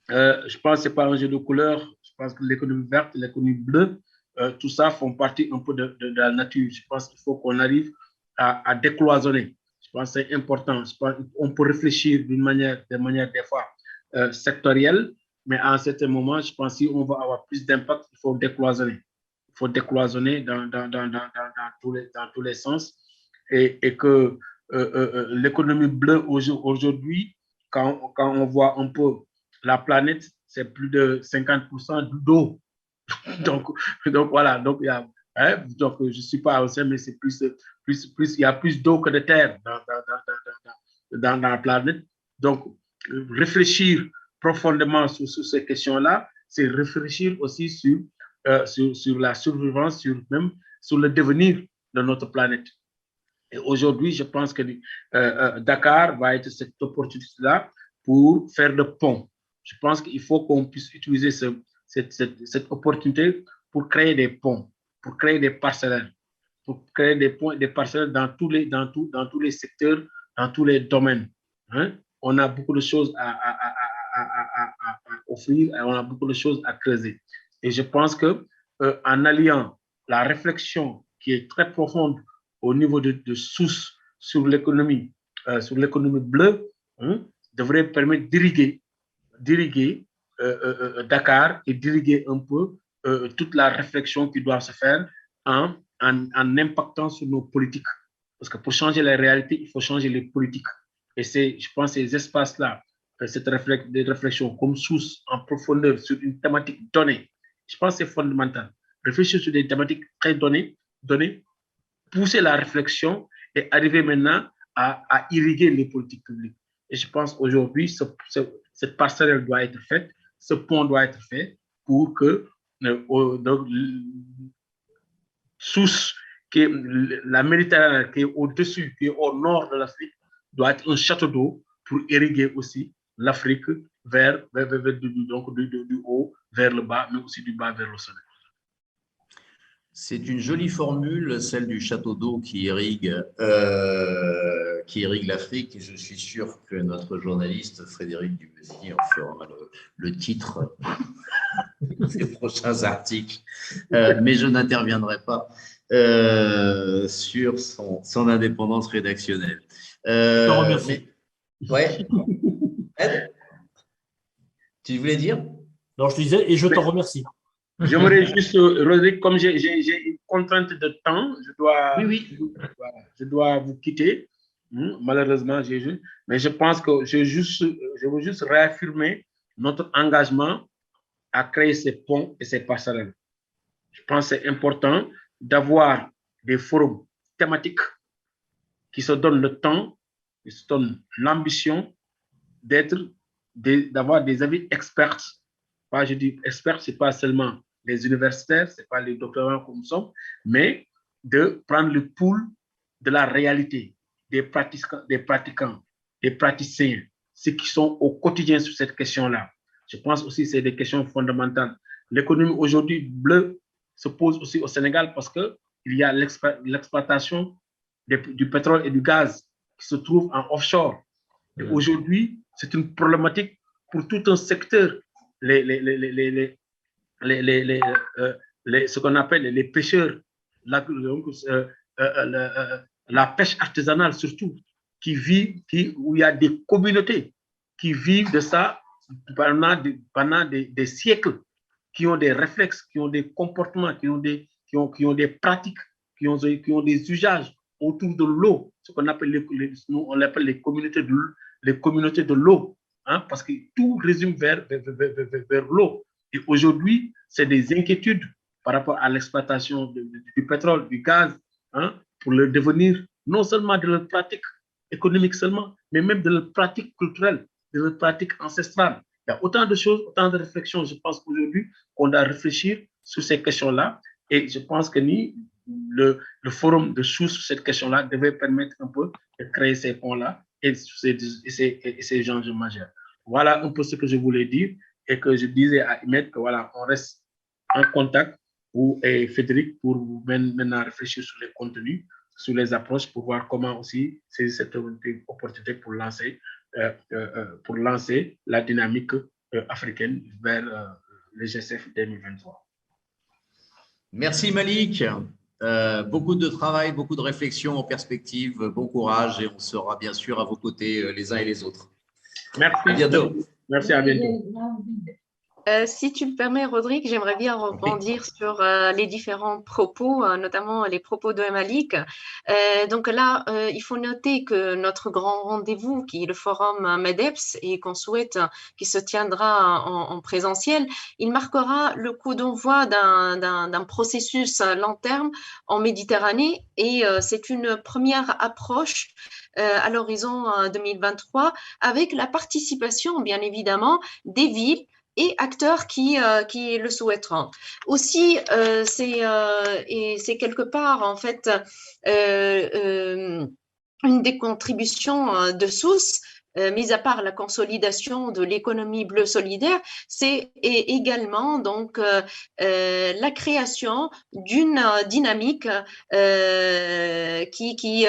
je pense que ce n'est pas un jeu de couleurs. Je pense que l'économie verte, l'économie bleue tout ça font partie un peu de la nature. Je pense qu'il faut qu'on arrive à décloisonner. Je pense que c'est important. Je pense qu'on peut réfléchir de manière des fois sectorielle, mais à un certain moment, je pense que si on va avoir plus d'impact, il faut décloisonner. Il faut décloisonner dans tous les sens et que l'économie bleue aujourd'hui, quand on voit un peu la planète, c'est plus de 50% d'eau. donc voilà, donc il y a, donc je ne suis pas au mais c'est plus, il y a plus d'eau que de terre dans la planète. Donc, réfléchir profondément sur ces questions-là, c'est réfléchir aussi sur la survivance, même sur le devenir de notre planète. Et aujourd'hui, je pense que Dakar va être cette opportunité-là pour faire le pont. Je pense qu'il faut qu'on puisse utiliser cette opportunité pour créer des ponts, pour créer des parcelles, pour créer des ponts, des parcelles dans tous les secteurs, dans tous les domaines. Hein? On a beaucoup de choses à offrir, on a beaucoup de choses à creuser. Et je pense que en alliant la réflexion qui est très profonde au niveau de sources sur l'économie bleue, devrait permettre d'irriguer Dakar et d'irriguer un peu toute la réflexion qui doit se faire en impactant sur nos politiques. Parce que pour changer la réalité, il faut changer les politiques. Et je pense, ces espaces-là, des réflexions comme source en profondeur sur une thématique donnée, je pense que c'est fondamental. Réfléchir sur des thématiques très données, pousser la réflexion et arriver maintenant à irriguer les politiques publiques. Et je pense aujourd'hui, cette parcelle doit être faite, ce pont doit être fait pour que source qui est la Méditerranée, qui est au-dessus, qui est au nord de l'Afrique, doit être un château d'eau pour irriguer aussi l'Afrique vers du haut vers le bas, mais aussi du bas vers le sommet. C'est une jolie formule, celle du château d'eau qui irrigue l'Afrique. Et je suis sûr que notre journaliste Frédéric Dubuzy en fera le titre des prochains articles. Mais je n'interviendrai pas sur son indépendance rédactionnelle. Je te remercie. Ouais. Ed, tu voulais dire? Non, je te disais, et je te remercie. J'aimerais juste, Rodrigue, comme j'ai une contrainte de temps, je dois vous quitter. Malheureusement, mais je pense que je veux juste réaffirmer notre engagement à créer ces ponts et ces passerelles. Je pense que c'est important d'avoir des forums thématiques qui se donnent le temps, qui se donnent l'ambition d'avoir des avis experts. Je dis experts, ce n'est pas seulement les universitaires, ce n'est pas les doctorants comme nous sommes, mais de prendre le pouls de la réalité des pratiquants, des praticiens, ceux qui sont au quotidien sur cette question-là. Je pense aussi que c'est des questions fondamentales. L'économie aujourd'hui bleue se pose aussi au Sénégal parce qu'il y a l'exploitation du pétrole et du gaz qui se trouve en offshore. Et aujourd'hui, c'est une problématique pour tout un secteur. Ce qu'on appelle les pêcheurs, la pêche artisanale surtout, où il y a des communautés qui vivent de ça pendant des siècles, qui ont des réflexes, qui ont des comportements, qui ont des pratiques, qui ont des usages autour de l'eau, ce qu'on appelle on l'appelle les communautés de l'eau, hein, parce que tout résume vers l'eau. Et aujourd'hui, c'est des inquiétudes par rapport à l'exploitation du pétrole, du gaz, hein, pour le devenir non seulement de leur pratique économique seulement, mais même de leur pratique culturelle, de leur pratique ancestrale. Il y a autant de choses, autant de réflexions, je pense qu'aujourd'hui, qu'on doit réfléchir sur ces questions-là. Et je pense que le forum de sources sur cette question-là devait permettre un peu de créer ces ponts-là et ces enjeux majeurs. Voilà un peu ce que je voulais dire et que je disais à Ahmed que voilà, on reste en contact et Frédéric pour maintenant réfléchir sur les contenus, sur les approches pour voir comment aussi c'est cette opportunité pour lancer la dynamique africaine vers le G7 2023. Merci Malik. Beaucoup de travail, beaucoup de réflexion en perspective. Bon courage et on sera bien sûr à vos côtés les uns et les autres. Merci. À bientôt. Merci, à bientôt. Si tu me permets, Rodrigue, j'aimerais bien rebondir sur les différents propos, notamment les propos de Malik. Donc là, il faut noter que notre grand rendez-vous, qui est le forum MEDEPS et qu'on souhaite qui se tiendra en présentiel, il marquera le coup d'envoi d'un processus à long terme en Méditerranée et c'est une première approche à l'horizon 2023 avec la participation, bien évidemment, des villes et acteurs qui le souhaiteront. Aussi, c'est quelque part, en fait, une des contributions de SOUS, mis à part la consolidation de l'économie bleue solidaire, c'est également donc la création d'une dynamique qui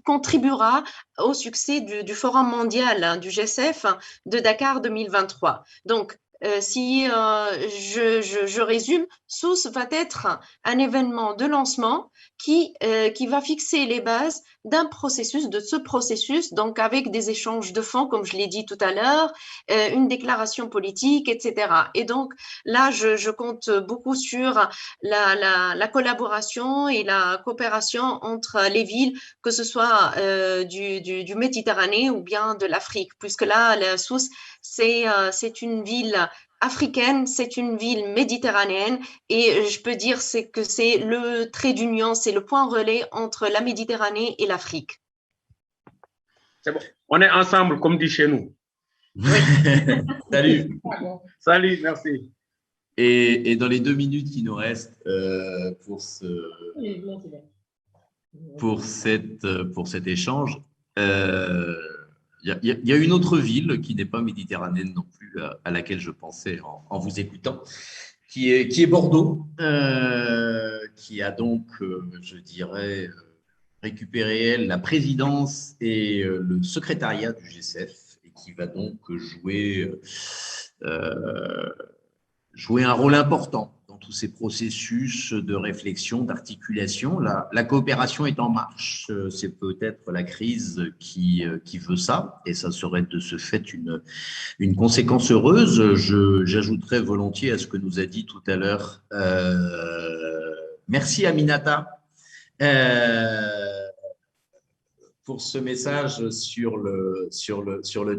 contribuera au succès du Forum mondial du GSF de Dakar 2023. Donc, si je résume, SOUS va être un événement de lancement qui va fixer les bases d'un processus, de ce processus, donc avec des échanges de fonds, comme je l'ai dit tout à l'heure, une déclaration politique, etc. Et donc là, je compte beaucoup sur la collaboration et la coopération entre les villes, que ce soit du Méditerranée ou bien de l'Afrique, puisque là, la Sousse, c'est une ville africaine, c'est une ville méditerranéenne et je peux dire que c'est le trait d'union, c'est le point relais entre la Méditerranée et l'Afrique. C'est bon. On est ensemble, comme dit chez nous. Oui. Salut. Salut, merci. Et dans les 2 minutes qui nous restent pour cet échange, il y a une autre ville qui n'est pas méditerranéenne non plus, à laquelle je pensais en vous écoutant, qui est Bordeaux, qui a donc, je dirais, récupéré elle, la présidence et le secrétariat du GSF, et qui va donc jouer un rôle important dans tous ces processus de réflexion, d'articulation. La coopération est en marche, c'est peut-être la crise qui veut ça, et ça serait de ce fait une conséquence heureuse. J'ajouterais volontiers à ce que nous a dit tout à l'heure. Merci Aminata pour ce message sur le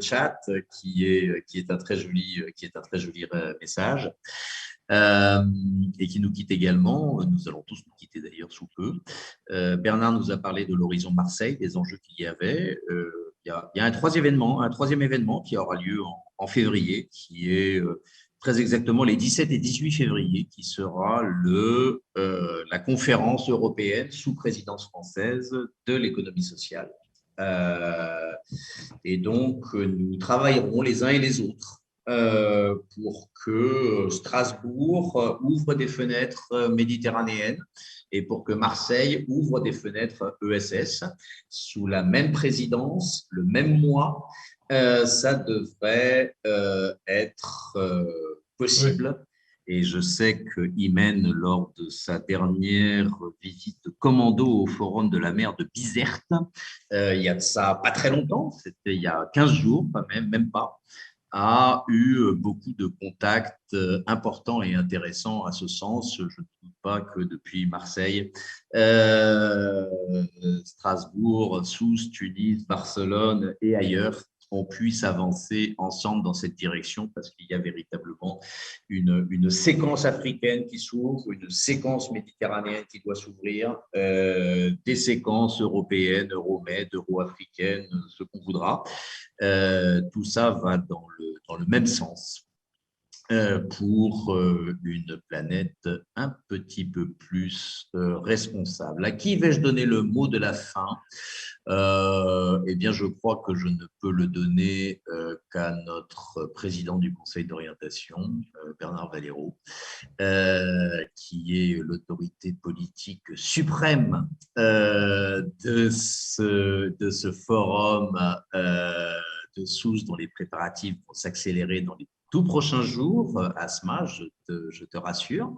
chat qui est un très joli message. Et qui nous quitte également. Nous allons tous nous quitter d'ailleurs sous peu. Bernard nous a parlé de l'horizon Marseille, des enjeux qu'il y avait. Il y a un troisième événement qui aura lieu en février, qui est très exactement les 17 et 18 février, qui sera la conférence européenne sous présidence française de l'économie sociale. Et donc, nous travaillerons les uns et les autres pour que Strasbourg ouvre des fenêtres méditerranéennes et pour que Marseille ouvre des fenêtres ESS sous la même présidence, le même mois. Ça devrait être possible. Oui. Et je sais que Imen, lors de sa dernière visite commando au Forum de la mer de Bizerte, il y a de ça pas très longtemps, c'était il y a 15 jours, même pas, a eu beaucoup de contacts importants et intéressants à ce sens. Je ne doute pas que depuis Marseille, Strasbourg, Sousse, Tunis, Barcelone et ailleurs, on puisse avancer ensemble dans cette direction parce qu'il y a véritablement une séquence africaine qui s'ouvre, une séquence méditerranéenne qui doit s'ouvrir, des séquences européennes, euromed, euro-africaines, ce qu'on voudra. Tout ça va dans le même sens pour une planète un petit peu plus responsable. À qui vais-je donner le mot de la fin ? Eh bien, je crois que je ne peux le donner qu'à notre président du Conseil d'orientation, Bernard Valéro, qui est l'autorité politique suprême de ce forum de Sousse, dont les préparatifs vont s'accélérer dans les tout prochains jours, Asma, je te rassure.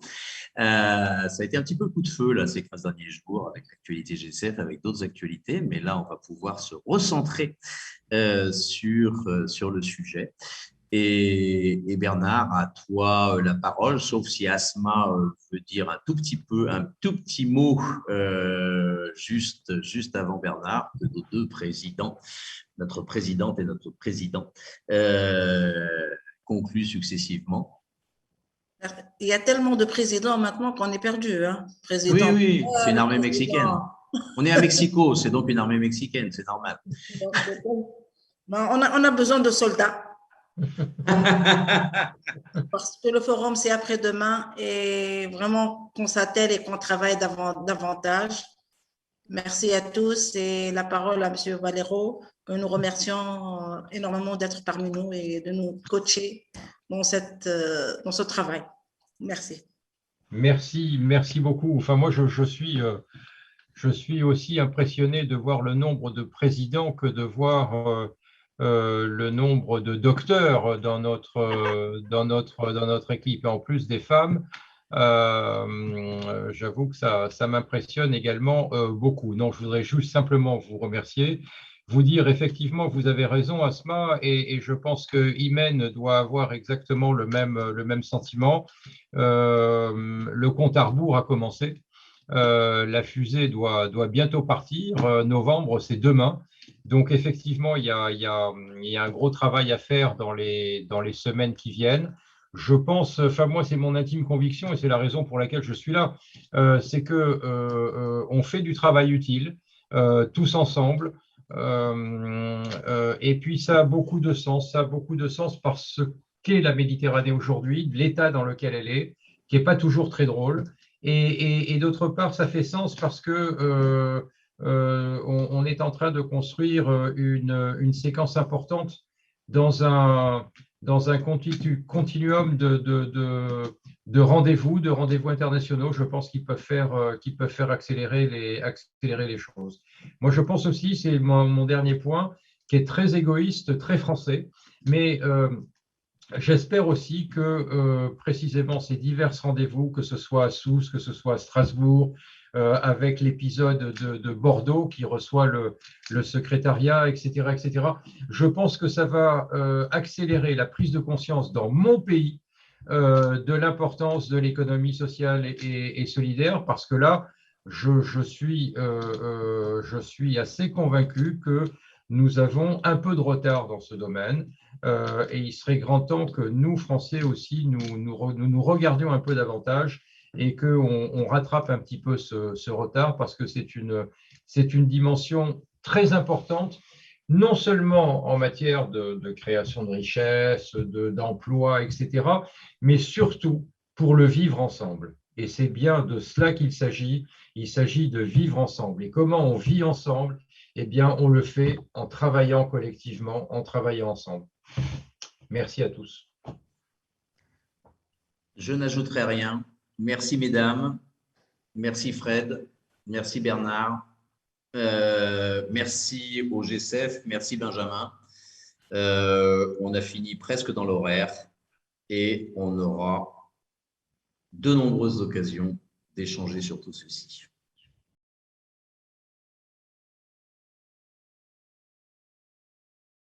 Ça a été un petit peu coup de feu là, ces 15 derniers jours avec l'actualité GCF, avec d'autres actualités, mais là, on va pouvoir se recentrer sur le sujet. Et Bernard, à toi la parole, sauf si Asma veut dire un tout petit mot juste avant Bernard, que nos deux présidents, notre présidente et notre président, concluent successivement. Il y a tellement de présidents maintenant qu'on est perdu. Hein. Président, oui, c'est une armée mexicaine. On est à Mexico, c'est donc une armée mexicaine, c'est normal. On a besoin de soldats. Parce que le forum, c'est après-demain et vraiment qu'on s'attelle et qu'on travaille davantage. Merci à tous et la parole à M. Valero, que nous remercions énormément d'être parmi nous et de nous coacher dans ce travail. Merci. Merci beaucoup. Enfin, moi, je suis aussi impressionné de voir le nombre de présidents que de voir le nombre de docteurs dans notre équipe, et en plus des femmes. J'avoue que ça m'impressionne également beaucoup. Non, je voudrais juste simplement vous remercier, vous dire effectivement, vous avez raison, Asma, et je pense que Imen doit avoir exactement le même sentiment. Le compte à rebours a commencé. La fusée doit bientôt partir. Novembre, c'est demain. Donc, effectivement, il y a un gros travail à faire dans les semaines qui viennent. Je pense, enfin moi, c'est mon intime conviction et c'est la raison pour laquelle je suis là, c'est que on fait du travail utile, tous ensemble, et puis ça a beaucoup de sens. Ça a beaucoup de sens parce qu'est la Méditerranée aujourd'hui, l'état dans lequel elle est, qui n'est pas toujours très drôle. Et d'autre part, ça fait sens parce que on est en train de construire une séquence importante dans un continuum de rendez-vous internationaux, je pense, qui peuvent faire accélérer les choses. Moi, je pense aussi, c'est mon dernier point, qui est très égoïste, très français, mais j'espère aussi que précisément ces divers rendez-vous, que ce soit à Sousse, que ce soit à Strasbourg, avec l'épisode de Bordeaux qui reçoit le secrétariat, etc., je pense que ça va accélérer la prise de conscience dans mon pays de l'importance de l'économie sociale et solidaire, parce que là, je suis assez convaincu que nous avons un peu de retard dans ce domaine. Et il serait grand temps que nous, Français aussi, nous regardions un peu davantage et qu'on rattrape un petit peu ce retard, parce que c'est une dimension très importante, non seulement en matière de création de richesses, d'emplois, etc., mais surtout pour le vivre ensemble. Et c'est bien de cela qu'il s'agit. Il s'agit de vivre ensemble. Et comment on vit ensemble? Eh bien, on le fait en travaillant collectivement, en travaillant ensemble. Merci à tous. Je n'ajouterai rien. Merci, mesdames. Merci, Fred. Merci, Bernard. Merci au GCF. Merci, Benjamin. On a fini presque dans l'horaire et on aura de nombreuses occasions d'échanger sur tout ceci.